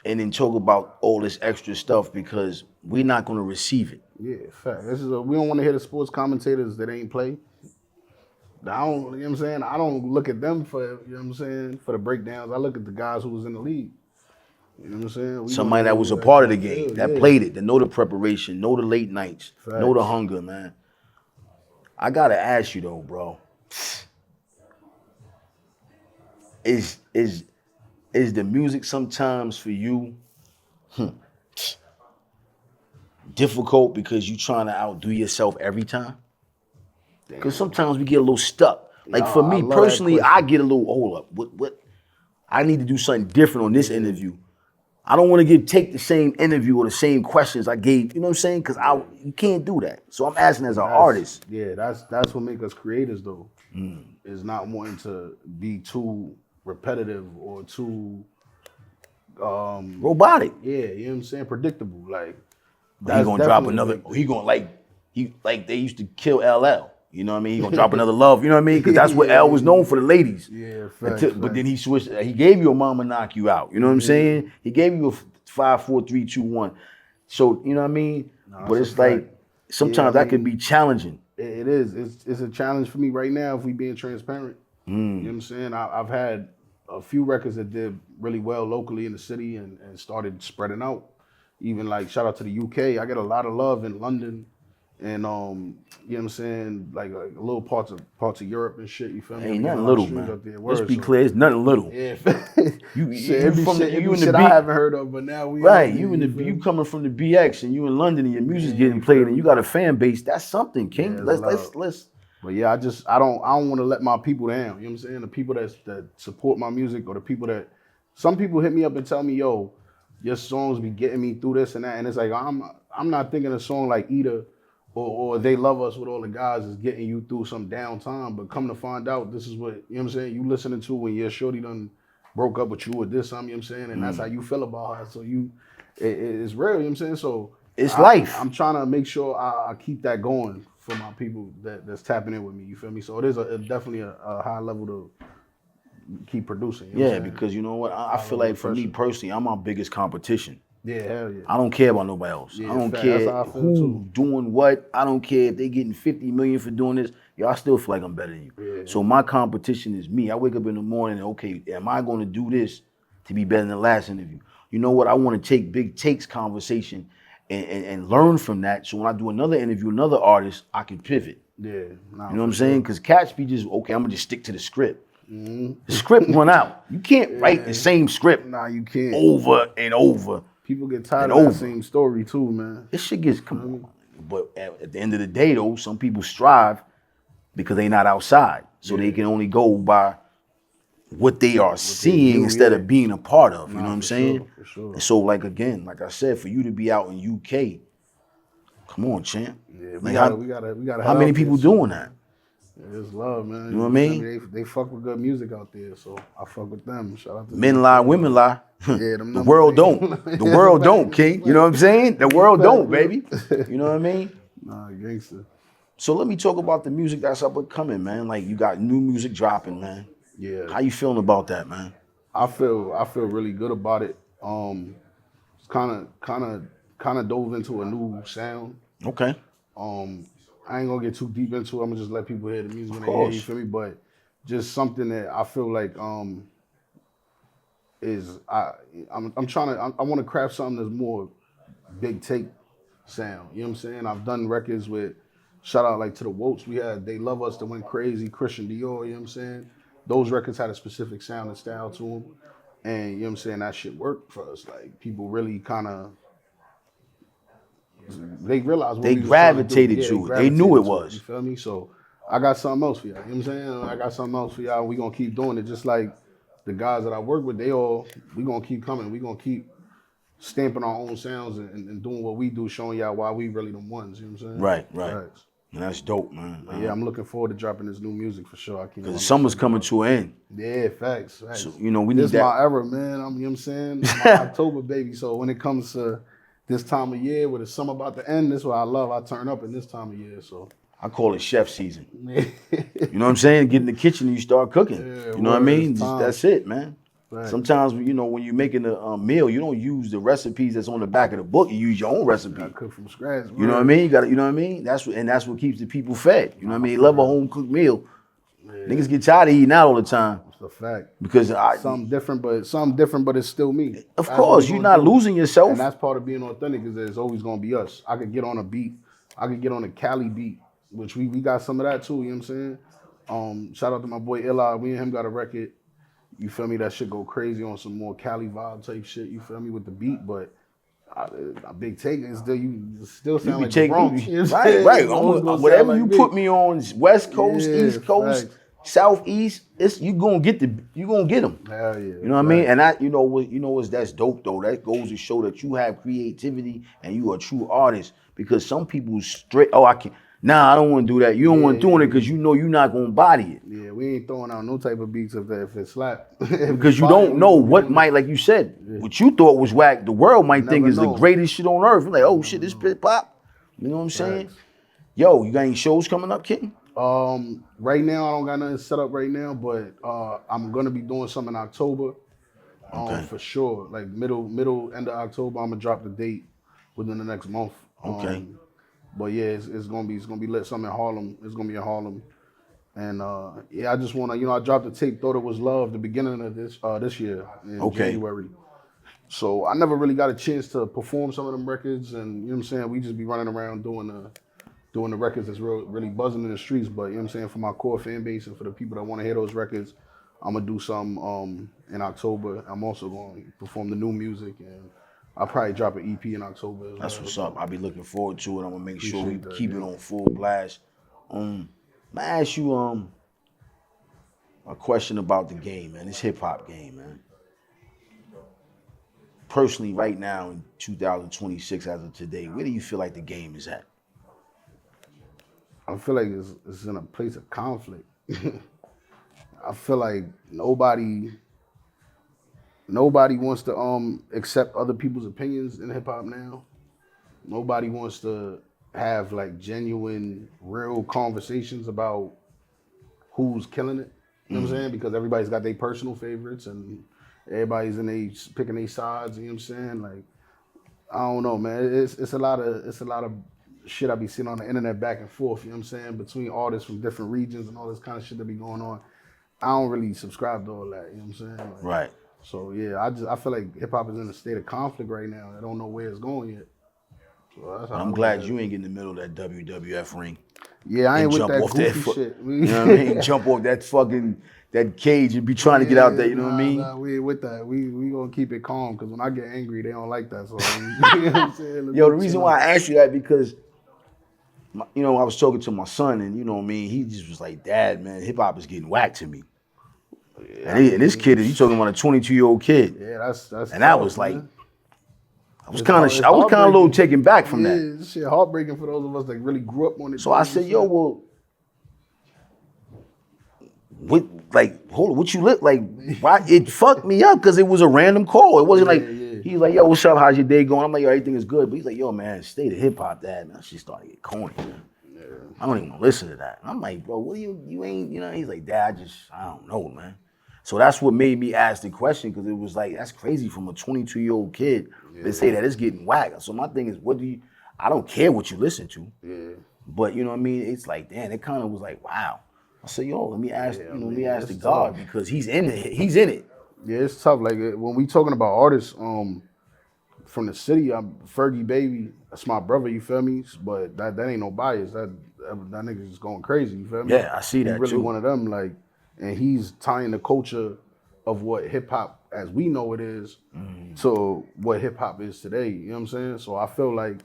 and then talk about all this extra stuff, because we're not going to receive it. Yeah, fact. We don't want to hear the sports commentators that ain't play. You know what I'm saying? I don't look at them for, you know what I'm saying, for the breakdowns. I look at the guys who was in the league. You know what I'm saying? Somebody that was a part of the game, that played it, that know the preparation, know the late nights, know the hunger, man. I got to ask you though, bro. Is the music sometimes for you difficult because you trying to outdo yourself every time? Because sometimes we get a little stuck. Like for me personally, I get a little, hold up, what? I need to do something different on this interview. I don't want to take the same interview or the same questions I gave. You know what I'm saying? Because you can't do that. So I'm asking as an artist. Yeah, that's what makes us creators though. Is not wanting to be too repetitive or too robotic. Yeah, you know what I'm saying? Predictable. Like he gonna drop another. He gonna like they used to kill LL. You know what I mean? He gonna drop another love. You know what I mean? Because that's what L was known for, the ladies. Yeah, but then he switched. He gave you a Mama Knock You Out. You know what I'm saying? He gave you a 5, 4, 3, 2, 1. So you know what I mean? But it's like sometimes that can be challenging. It is. It's a challenge for me right now. If we being transparent, you know what I'm saying? I've had a few records that did really well locally in the city and started spreading out. Even like shout out to the UK. I get a lot of love in London. And you know what I'm saying, like little parts of Europe and shit. You feel me? Ain't nothing little, man. Let's be clear, it's nothing little. Yeah, you in the I haven't heard of, but now we right. You coming from the BX and you in London and your music's getting played and you got a fan base. That's something, King. Yeah, let's. But yeah, I don't want to let my people down. You know what I'm saying? The people that support my music or the people that some people hit me up and tell me, yo, your songs be getting me through this and that, and it's like I'm not thinking a song like Either. Or They Love Us with All the Guys is getting you through some downtime, but come to find out, this is what, you know what I'm saying, you listening to when your shorty done broke up with you or this something, you know what I'm saying, and that's how you feel about her. So it's real, you know what I'm saying? So it's life. I'm trying to make sure I keep that going for my people that's tapping in with me, you feel me? So it is definitely a high level to keep producing. You know because you know what? I feel like for me personally, I'm my biggest competition. Yeah, hell yeah. I don't care about nobody else. Yeah, I don't care who doing what. I don't care if they getting 50 million for doing this. Yo, I still feel like I'm better than you. Yeah. So my competition is me. I wake up in the morning and, okay, am I going to do this to be better than the last interview? You know what? I want to take Big Take's conversation and learn from that. So when I do another interview, another artist, I can pivot. Yeah. You know what I'm saying? Because cats be just, okay, I'm going to just stick to the script. Mm-hmm. The script run out. You can't write the same script you can't. over and over. People get tired of that same story too, man. This shit gets, come on. But at the end of the day, though, some people strive because they not outside. So they can only go by what they are seeing instead of being a part of. You know what I'm saying? For sure. And so, like I said, for you to be out in UK, come on, champ. Yeah, we gotta. How many people doing that? It's love, man. You know what I mean? They fuck with good music out there, so I fuck with them. Shout out to Men lie, women lie. Yeah, the world don't. The world don't, King. You know what I'm saying? The world don't, baby. You know what I mean? Nah, gangster. So let me talk about the music that's up and coming, man. Like you got new music dropping, man. Yeah. How you feeling about that, man? I feel really good about it. It's kind of dove into a new sound. Okay. I ain't gonna get too deep into it. I'm gonna just let people hear the music when they hear, you feel me? But just something that I feel like I'm trying to I want to craft something that's more Big Take sound. You know what I'm saying? I've done records with shout out like to the Woats. We had They Love Us that went crazy, Christian Dior, you know what I'm saying? Those records had a specific sound and style to them. And you know what I'm saying, that shit worked for us. Like people really kind of they realized what they gravitated to it. They knew it was. You feel me? So I got something else for y'all. You know what I'm saying? I got something else for y'all. We gonna keep doing it. Just like the guys that I work with, we gonna keep coming. We gonna keep stamping our own sounds and doing what we do, showing y'all why we really the ones. You know what I'm saying? Right. And that's dope, man. Yeah, I'm looking forward to dropping this new music for sure. Because the summer's coming to an end. Yeah, facts. So, you know, we need this that. My era, man. You know what I'm saying? My October, baby. So when it comes to this time of year, where the summer about to end, this is what I love. I turn up in this time of year, so. I call it chef season. You know what I'm saying? Get in the kitchen and you start cooking. Yeah, you know what I mean? That's it, man. Right. Sometimes, you know, when you're making a meal, you don't use the recipes that's on the back of the book. You use your own recipe. I cook from scratch. You know what I mean? You got, you know what I mean? That's what keeps the people fed. You know what I mean? They love a home cooked meal. Yeah. Niggas get tired of eating out all the time. It's a fact. Because something different, but it's still me. Of course, you're not losing yourself. And that's part of being authentic is that it's always gonna be us. I could get on a beat. I could get on a Cali beat, which we got some of that too. You know what I'm saying? Shout out to my boy Illa. We and him got a record. You feel me? That shit go crazy on some more Cali vibe type shit. You feel me with the beat, but a Big Take is still you still sound like the Bronx. Right. Whatever you put me on, West Coast, East Coast, Southeast, you gonna get them. Hell yeah. You know what I mean? And that's dope though. That goes to show that you have creativity and you are a true artist. Because some people straight, I can't. Nah, I don't want to do that. You don't want to do it because you know you're not gonna body it. Yeah, we ain't throwing out no type of beats if it slap. Because you don't know what might, like you said, what you thought was whack, the world might think is the greatest shit on earth. You're like, oh shit, this hip hop. You know what I'm saying? Right. Yo, you got any shows coming up, kid? Right now I don't got nothing set up right now, but I'm gonna be doing something in October. For sure. Like middle end of October, I'm gonna drop the date within the next month. Okay. But yeah, it's gonna be lit. Something in Harlem. It's gonna be in Harlem. And I just wanna, I dropped the tape, Thought It Was Love, the beginning of this year in January. So I never really got a chance to perform some of them records, and you know what I'm saying, we just be running around doing the records that's really buzzing in the streets. But you know what I'm saying, for my core fan base and for the people that want to hear those records, I'm gonna do some in October. I'm also going to perform the new music, and I'll probably drop an EP in October as well. That's what's up. I'll be looking forward to it. I'm gonna make sure we keep it on full blast. I ask you a question about the game, man. This hip hop game, man. Personally, right now in 2026, as of today, where do you feel like the game is at? I feel like it's in a place of conflict. I feel like nobody wants to accept other people's opinions in hip hop now. Nobody wants to have like genuine, real conversations about who's killing it. You know what I'm saying? Because everybody's got their personal favorites and everybody's picking their sides. You know what I'm saying? Like, I don't know, man. It's a lot of shit I be seeing on the internet back and forth. You know what I'm saying? Between artists from different regions and all this kind of shit that be going on. I don't really subscribe to all that. You know what I'm saying? Like, right. So yeah, I feel like hip hop is in a state of conflict right now. I don't know where it's going yet. So that's how I'm glad you ain't get in the middle of that WWF ring. Yeah, I ain't with that goofy shit. You know what I mean? Jump off that cage and be trying to get out there. You know what I mean? Nah, we ain't with that. We gonna keep it calm because when I get angry, they don't like that. So you know what I'm saying? Yo, the reason why I asked you that because, I was talking to my son and you know what I mean. He just was like, "Dad, man, hip hop is getting whacked to me." Yeah, and this kid, you talking about a 22-year-old kid. Yeah, that's. And tough, that was like, man. I was kind of a little taken back from that. Yeah, shit heartbreaking for those of us that really grew up on it. So I said, "Yo, well, what you look like? Why it fucked me up because it was a random call. It wasn't He's like, yo, what's up? How's your day going? I'm like, yo, everything is good. But he's like, yo, man, state of hip hop, Dad, man, that shit started to get corny, man. Yeah. I don't even want to listen to that. And I'm like, bro, what do you ain't, He's like, Dad, I don't know, man. So that's what made me ask the question because it was like, that's crazy from a 22-year-old kid to say that it's getting whacked. So my thing is, I don't care what you listen to. Yeah. But you know what I mean? It's like, damn, it kind of was like, wow. I said, yo, let me ask, let me ask the God because he's in it. He's in it. Yeah, it's tough. Like when we talking about artists from the city, I'm Fergie Baby. That's my brother. You feel me? But that ain't no bias. That nigga's just going crazy. You feel me? Yeah, I see that really too. One of them. Like, and he's tying the culture of what hip hop as we know it is to what hip hop is today. You know what I'm saying? So I feel like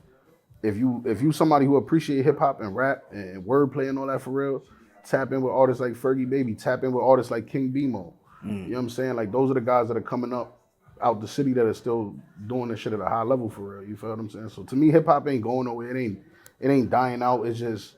if you somebody who appreciate hip hop and rap and wordplay and all that for real, tap in with artists like Fergie Baby. Tap in with artists like King Bimo. You know what I'm saying? Like those are the guys that are coming up out the city that are still doing this shit at a high level for real. You feel what I'm saying? So to me, hip hop ain't going nowhere. It ain't dying out. It's just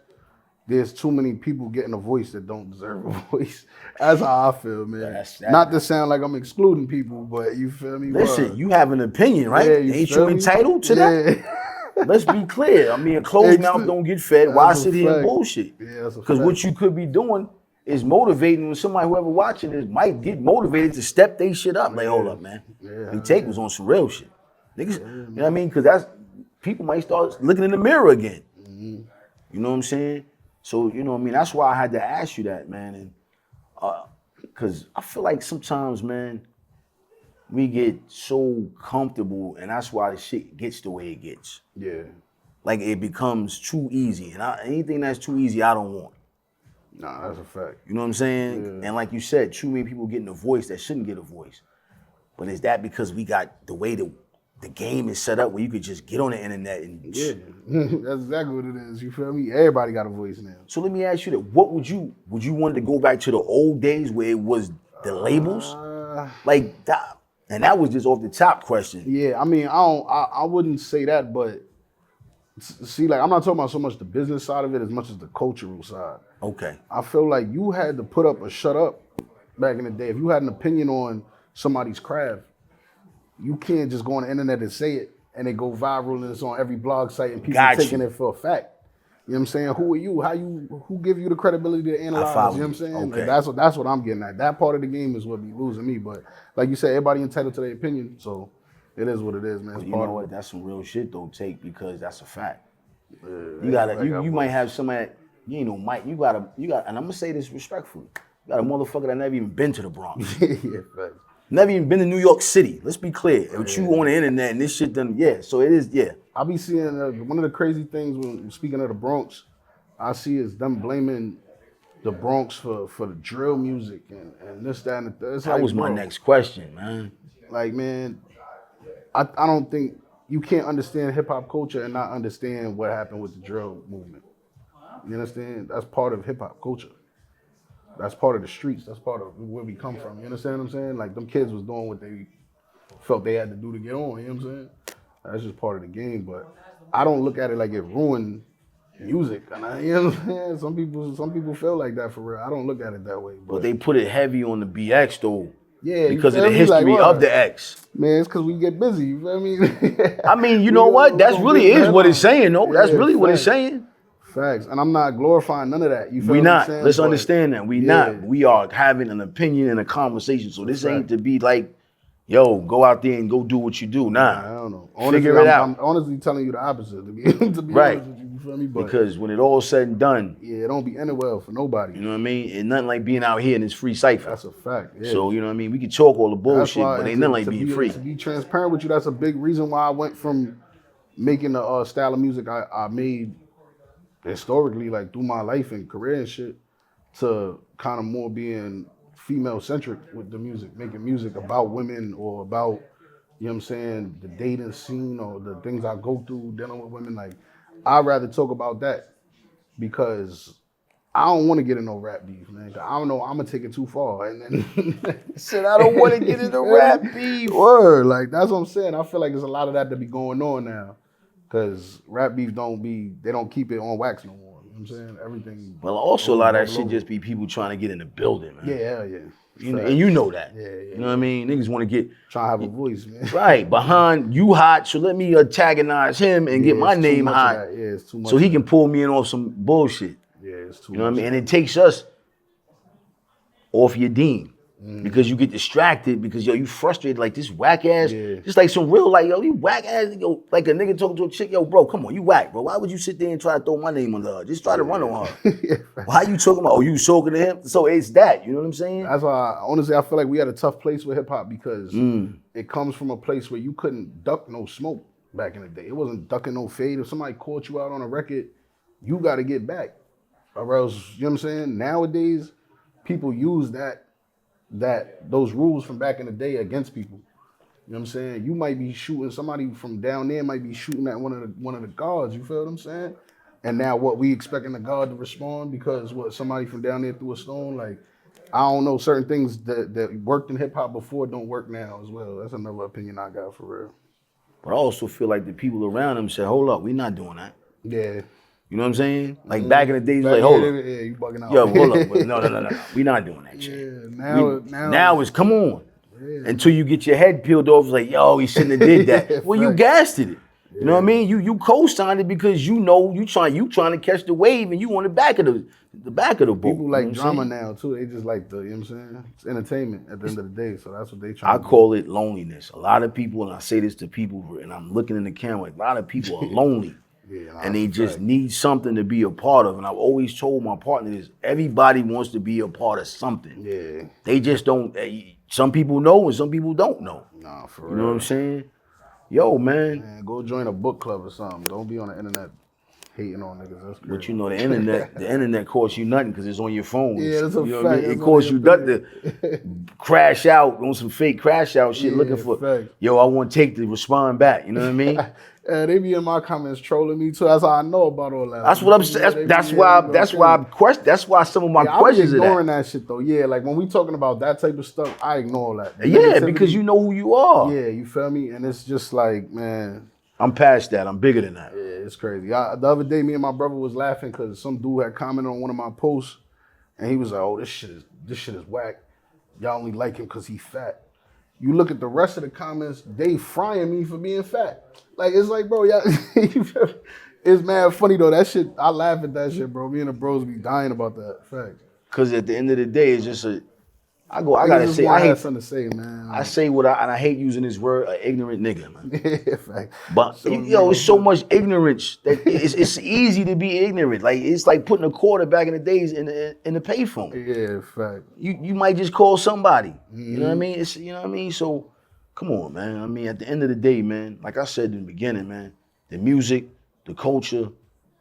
there's too many people getting a voice that don't deserve a voice. That's how I feel, man. Not to sound like I'm excluding people, but you feel me? Listen, you have an opinion, right? Yeah, ain't you entitled to that? Let's be clear. I mean, a closed mouth don't get fed. Why sit here and bullshit? Yeah, because what you could be doing is motivating when somebody, whoever watching this, might get motivated to step they shit up. Like, hold up, man. Take was on some real shit. Niggas, you know what I mean? Because people might start looking in the mirror again. You know what I'm saying? So, you know what I mean? That's why I had to ask you that, man. And because I feel like sometimes, man, we get so comfortable, and that's why the shit gets the way it gets. Yeah. Like, it becomes too easy. And anything that's too easy, I don't want. Nah, that's a fact. You know what I'm saying? Yeah. And like you said, too many people getting a voice that shouldn't get a voice. But is that because we got the way the game is set up where you could just get on the internet and Yeah, that's exactly what it is. You feel me? Everybody got a voice now. So let me ask you that: what would you want to go back to the old days where it was the labels like that? And that was just off the top question. Yeah, I mean, I wouldn't say that, but see, like I'm not talking about so much the business side of it as much as the cultural side. Okay. I feel like you had to put up or shut up back in the day. If you had an opinion on somebody's craft, you can't just go on the internet and say it and it go viral and it's on every blog site and people taking it for a fact. You know what I'm saying? Who are you? Who give you the credibility to analyze? You know what I'm saying? Okay. Like that's what I'm getting at. That part of the game is what be losing me. But like you said, everybody entitled to their opinion, so it is what it is, man. You know what? That's some real shit though, Take, because that's a fact. You gotta, you might have somebody, you know, Mike. You got, and I'm gonna say this respectfully. You got a motherfucker that never even been to the Bronx. Yeah, facts. Never even been to New York City. Let's be clear. With you on the internet and this shit done, yeah. So it is, yeah. I be seeing one of the crazy things when speaking of the Bronx, I see is them blaming the Bronx for the drill music and this, that, and the third. That was my next question, man. Like, man, I don't think you can't understand hip hop culture and not understand what happened with the drill movement. You understand? That's part of hip hop culture. That's part of the streets. That's part of where we come from. You understand what I'm saying? Like, them kids was doing what they felt they had to do to get on. You know what I'm saying? That's just part of the game. But I don't look at it like it ruined music. And you know what I'm saying? Some people feel like that for real. I don't look at it that way. But they put it heavy on the BX though. Yeah, because of the history of the X. Man, it's because we get busy. You feel me? I mean, you know what? That's really is what it's saying, though. That's really what it's saying. Facts. And I'm not glorifying none of that. You feel we what I'm not. saying? Let's understand that. We not. We are having an opinion and a conversation. So this ain't to be like, yo, go out there and go do what you do. Nah. I don't know. Honestly, figure it out. I'm honestly telling you the opposite, to be honest with you. You feel me? But because when it all said and done, yeah, it don't be ending well for nobody. You know what I mean? And nothing like being out here in this free cipher. That's a fact. Yeah. So, you know what I mean? We can talk all the bullshit, but ain't nothing like being free. To be transparent with you, that's a big reason why I went from making the style of music I made historically, like through my life and career and shit, to kind of more being female-centric with the music, making music about women or about, you know what I'm saying, the dating scene or the things I go through dealing with women. Like, I'd rather talk about that because I don't want to get in no rap beef, man. I don't know, I'm gonna take it too far. And then said I don't want to get into rap beef. Word, like that's what I'm saying. I feel like there's a lot of that to be going on now. Cause rap beef they don't keep it on wax no more. You know what I'm saying? Everything. Well, also a lot of that shit just be people trying to get in the building, man. Yeah, yeah. You know, and you know that. Yeah. You know what I mean? Niggas want to get trying to have a voice, man. Right, behind you hot, so let me antagonize him and get my name hot. Yeah, it's too much. So he can pull me in off some bullshit. Yeah, it's too much. You know what I mean? And it takes us off your dean. Because you get distracted because yo, you frustrated like this whack ass. Yeah. Just like some real like yo, you whack ass, yo, like a nigga talking to a chick, yo, bro, come on, you whack, bro. Why would you sit there and try to throw my name on her? Just try to run on her. Why you talking about? Oh, you talking to him? So it's that, you know what I'm saying? That's why honestly I feel like we had a tough place with hip hop because it comes from a place where you couldn't duck no smoke back in the day. It wasn't ducking no fade. If somebody caught you out on a record, you gotta get back. Or else, you know what I'm saying? Nowadays, people use those rules from back in the day against people. You know what I'm saying? You might be shooting, somebody from down there might be shooting at one of the guards, you feel what I'm saying? And now what, we expecting the guard to respond because somebody from down there threw a stone? Like, I don't know, certain things that worked in hip hop before don't work now as well. That's another opinion I got for real. But I also feel like the people around them said, hold up, we not doing that. Yeah. You know what I'm saying? Like back in the days, like, hold up. Yeah, you bugging out. Yo, hold up. No. We not doing that shit. Yeah, now it's come on. Yeah. Until you get your head peeled off, it's like, yo, he shouldn't have did that. Well, you gassed it. You know what I mean? You co-signed it because you know you trying to catch the wave and you on the back of the boat. People like drama now too. They just like you know what I'm saying? It's entertainment at the end of the day. So that's what they try to do. I call it loneliness. A lot of people, and I say this to people, and I'm looking in the camera, a lot of people are lonely. Yeah, and they just need something to be a part of. And I've always told my partner this, everybody wants to be a part of something. Yeah. They just don't, some people know and some people don't know. Nah, for real. You know what I'm saying? Yo, man. Go join a book club or something. Don't be on the internet. hating on niggas. That's crazy. But you know, the internet costs you nothing because it's on your phone. Yeah, that's a you know fact. What I mean? It That's costs you nothing only to crash out on some fake crash out shit, looking for, fact. yo, I want Take to respond back. You know what I mean? They be in my comments trolling me too. That's how I know about all that. That's what I'm saying. That's why some of my questions I be ignoring are that shit though. Yeah, like when we talking about that type of stuff, I ignore that. The Yeah, negativity, because you know who you are. Yeah, you feel me? And it's just like, man, I'm past that. I'm bigger than that. yeah, it's crazy. The other day, me and my brother was laughing because some dude had commented on one of my posts, and he was like, "Oh, this shit is whack. Y'all only like him because he fat." You look at the rest of the comments, they frying me for being fat. Like, it's like, bro, y'all, it's mad funny though. That shit, I laugh at that shit, bro. Me and the bros be dying about that. Fact. Because at the end of the day, it's just I gotta just say, I I hate something to say, man. I say what and I hate using this word, ignorant nigga, man. Yeah, fact. But it's so much ignorance that it's easy to be ignorant. Like it's like putting a quarter back in the days in the payphone. Yeah, fact. You might just call somebody. You know what I mean? It's you know what I mean? So come on, man. I mean, at the end of the day, man, like I said in the beginning, man, the music, the culture,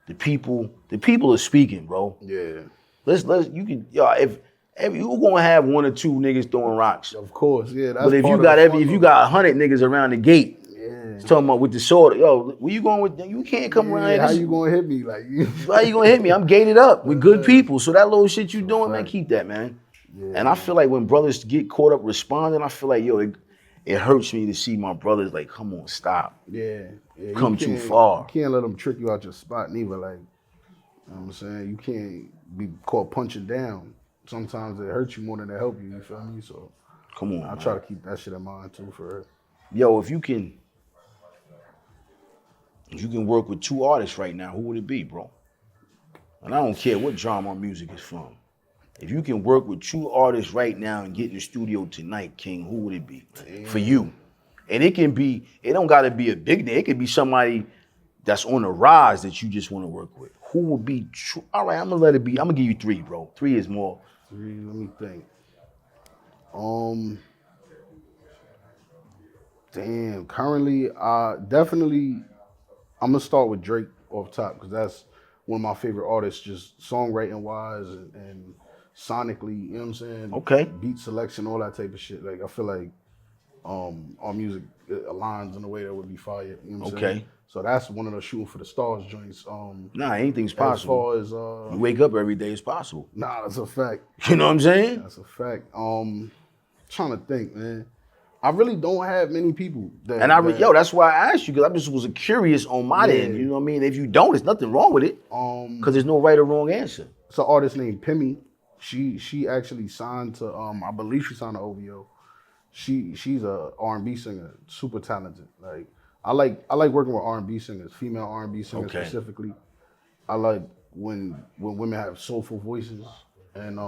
the people are speaking, bro. Yeah. Let's you can if you gonna have one or two niggas throwing rocks. Of course, yeah. That's But if you got 100 niggas around the gate, it's talking about with the sword, yo, where you going with? You can't come around here. How you gonna hit me? Like, how you gonna hit me? I'm gated up with good people. So that little shit you doing, man, keep that, man. Yeah. And I feel like when brothers get caught up responding, I feel like, yo, it hurts me to see my brothers like, come on, stop. Yeah. Come too far. You can't let them trick you out your spot neither. Like, you know what I'm saying? You can't be caught punching down. Sometimes it hurts you more than it helps you, you feel me? So come on. I try to keep that shit in mind too for her. Yo, if you can work with two artists right now, who would it be, bro? And I don't care what genre music is from. If you can work with two artists right now and get in the studio tonight, King, who would it be for you? And it don't gotta be a big name. It could be somebody that's on the rise that you just want to work with. Who would be true? All right, I'm gonna give you three, bro. Three is more. Let me think. Damn. Currently, definitely, I'm gonna start with Drake off top because that's one of my favorite artists, just songwriting wise and sonically. You know what I'm saying? Okay. Beat selection, all that type of shit. Like I feel like our music aligns in a way that would be fire. You know what I'm saying? So that's one of the Shooting for the Stars joints. Nah, anything's possible. As far as you wake up every day, it's possible. Nah, that's a fact. You know what I'm saying? That's a fact. Trying to think, man. I really don't have many people that. And that's why I asked you because I just was curious on my end. You know what I mean? If you don't, there's nothing wrong with it. Because there's no right or wrong answer. It's an artist named Pimmy. She actually signed to I believe she signed to OVO. She's a R&B singer, super talented. Like I like working with R&B singers, female R&B singers specifically. I like when women have soulful voices and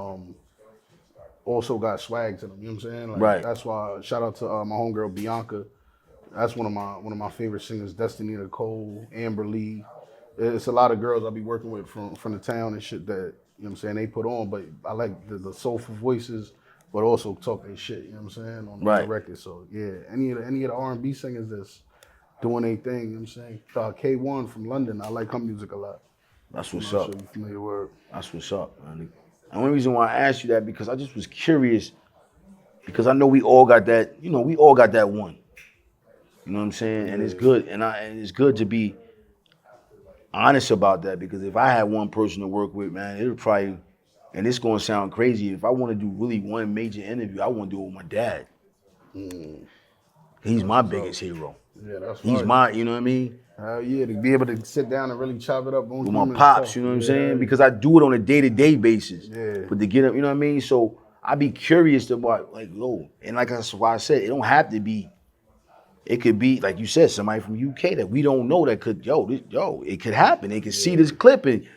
also got swag to them. You know what I'm saying? Like, right. That's why shout out to my homegirl Bianca. That's one of my favorite singers. Destiny Nicole, Amber Lee. It's a lot of girls I'll be working with from the town and shit that you know what I'm saying they put on. But I like the soulful voices, but also talk their shit. You know what I'm saying on the record. So yeah, any of the R&B singers that's doing their thing. You know what I'm saying? K1 from London. I like her music a lot. That's what's up. Sure you're familiar with. That's what's up, man. The only reason why I asked you that because I just was curious because I know we all got that, we all got that one. You know what I'm saying? And it's good. And it's good to be honest about that because if I had one person to work with, man, it would probably, and it's going to sound crazy, if I want to do really one major interview, I want to do it with my dad. He's my biggest hero. Yeah, that's He's my, you know what I mean? Yeah, to be able to sit down and really chop it up with my pops, you know what I'm saying? Because I do it on a day-to-day basis. Yeah. But to get up, you know what I mean? So I be curious about, like, and like that's why I said, it don't have to be, it could be, like you said, somebody from UK that we don't know that could, it could happen. They could see this clip and,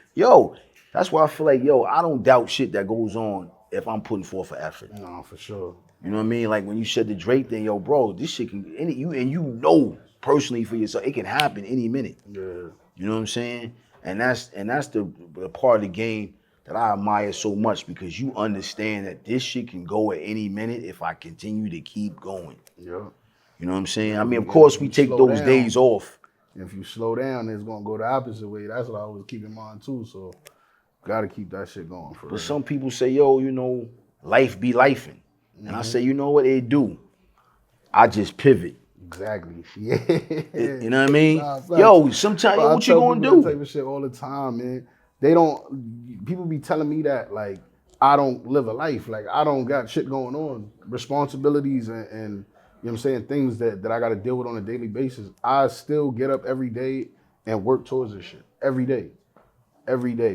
that's why I feel like, I don't doubt shit that goes on if I'm putting forth an effort. No, for sure. You know what I mean? Like when you said the Drake thing, bro, this shit can, you personally for yourself, it can happen any minute. Yeah. You know what I'm saying? And that's the part of the game that I admire so much because you understand that this shit can go at any minute if I continue to keep going. Yeah. You know what I'm saying? I mean, of course, we take those days off If you slow down, it's gonna go the opposite way. That's what I always keep in mind too. So gotta keep that shit going for real. But some people say, yo, you know, life be lifing. And I say, you know what they do? I just pivot. Exactly. Yeah. You know what I mean? Nah, Yo, sometimes, yo, what you gonna do? That type of shit all the time, man. They don't. People be telling me that like I don't live a life. Like I don't got shit going on, responsibilities and you know what I'm saying, things that I got to deal with on a daily basis. I still get up every day and work towards this shit every day,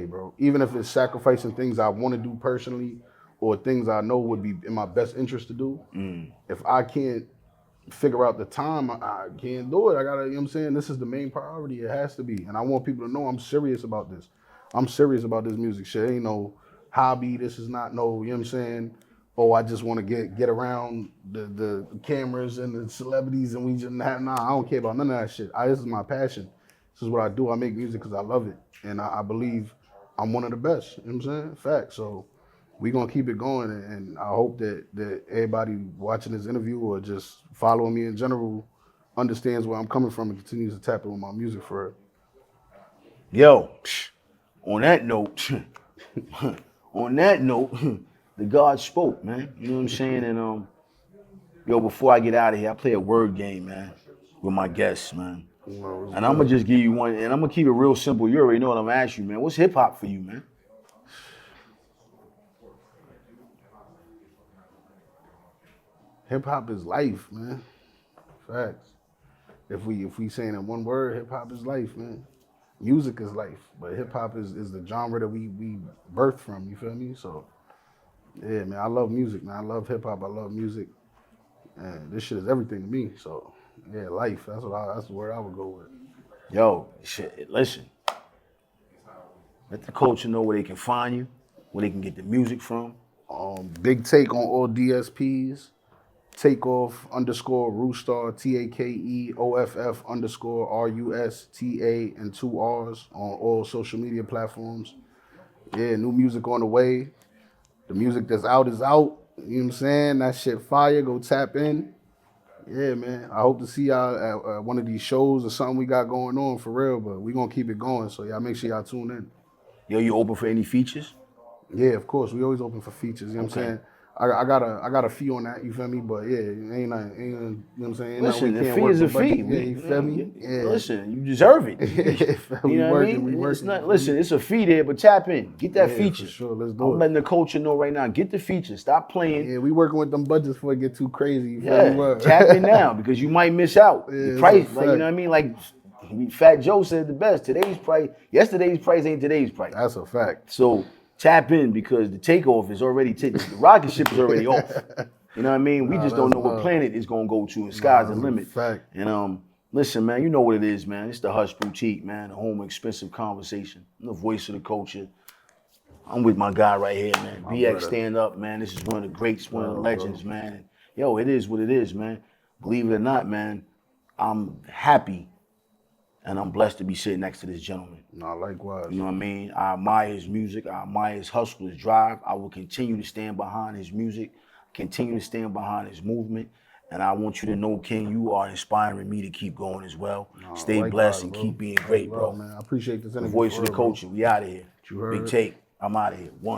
bro. Even if it's sacrificing things I want to do personally or things I know would be in my best interest to do. If I can't figure out the time, I can't do it. I gotta, you know what I'm saying? This is the main priority. It has to be. And I want people to know I'm serious about this. I'm serious about this music shit. Ain't no hobby. This is not no, you know what I'm saying? Oh, I just want to get around the cameras and the celebrities and we just have, nah, I don't care about none of that shit. This is my passion. This is what I do. I make music because I love it. And I believe I'm one of the best. You know what I'm saying? Fact. So we gonna keep it going, and I hope that everybody watching this interview or just following me in general understands where I'm coming from and continues to tap in with my music for real. Yo, on that note, the God spoke, man. You know what I'm saying? And yo, before I get out of here, I play a word game, man, with my guests, man. And I'm gonna just give you one, and I'm gonna keep it real simple. You already know what I'm gonna ask you, man. What's hip hop for you, man? Hip hop is life, man. Facts. If we saying in one word, hip hop is life, man. Music is life, but hip hop is the genre that we birthed from. You feel me? So yeah, man. I love music, man. I love hip hop. I love music, and this shit is everything to me. So yeah, life. That's the word I would go with. Yo, shit, listen. Let the culture know where they can find you, where they can get the music from. Big Take on all DSPs. TakeOff _Rustarr, TakeOff _RUSTA and 2 R's on all social media platforms. Yeah, new music on the way. The music that's out is out. You know what I'm saying? That shit fire. Go tap in. Yeah, man. I hope to see y'all at one of these shows or something we got going on for real, but we gonna keep it going. So y'all make sure y'all tune in. Yo, you open for any features? Yeah, of course. We always open for features. You know what I'm saying? I got a fee on that, you feel me? But yeah, ain't you know what I'm saying? Listen, the fee is a fee. Yeah, you feel me? Yeah. Listen, you deserve it. We You know what I mean? It's not, listen, it's a fee there, but tap in. Get that feature. For sure, let's do I'm it. letting the culture know right now. Get the feature. Stop playing. Yeah, we working with them budgets before it get too crazy. You feel me? Yeah, tap in now because you might miss out. Yeah, The price, it's a like, you know what I mean? Like Fat Joe said the best. Today's price, yesterday's price ain't today's price. That's a fact. So tap in because the takeoff is already taken. The rocket ship is already off. You know what I mean? We just don't know what planet it's gonna go to, and sky's the limit. Fact. And listen, man, you know what it is, man. It's the Hush Boutique, man. The home expensive conversation. I'm the voice of the culture. I'm with my guy right here, man. BX stand up, man. This is one of the greats, one of the legends, man. And, yo, it is what it is, man. Believe it or not, man, I'm happy and I'm blessed to be sitting next to this gentleman. Nah, likewise. You know what I mean? I admire his music. I admire his hustle, his drive. I will continue to stand behind his music, continue to stand behind his movement. And I want you to know, King, you are inspiring me to keep going as well. Stay blessed and keep being great, bro. Man, I appreciate this interview. The voice of the culture. We out of here. You heard Big it. Take. I'm out of here. One.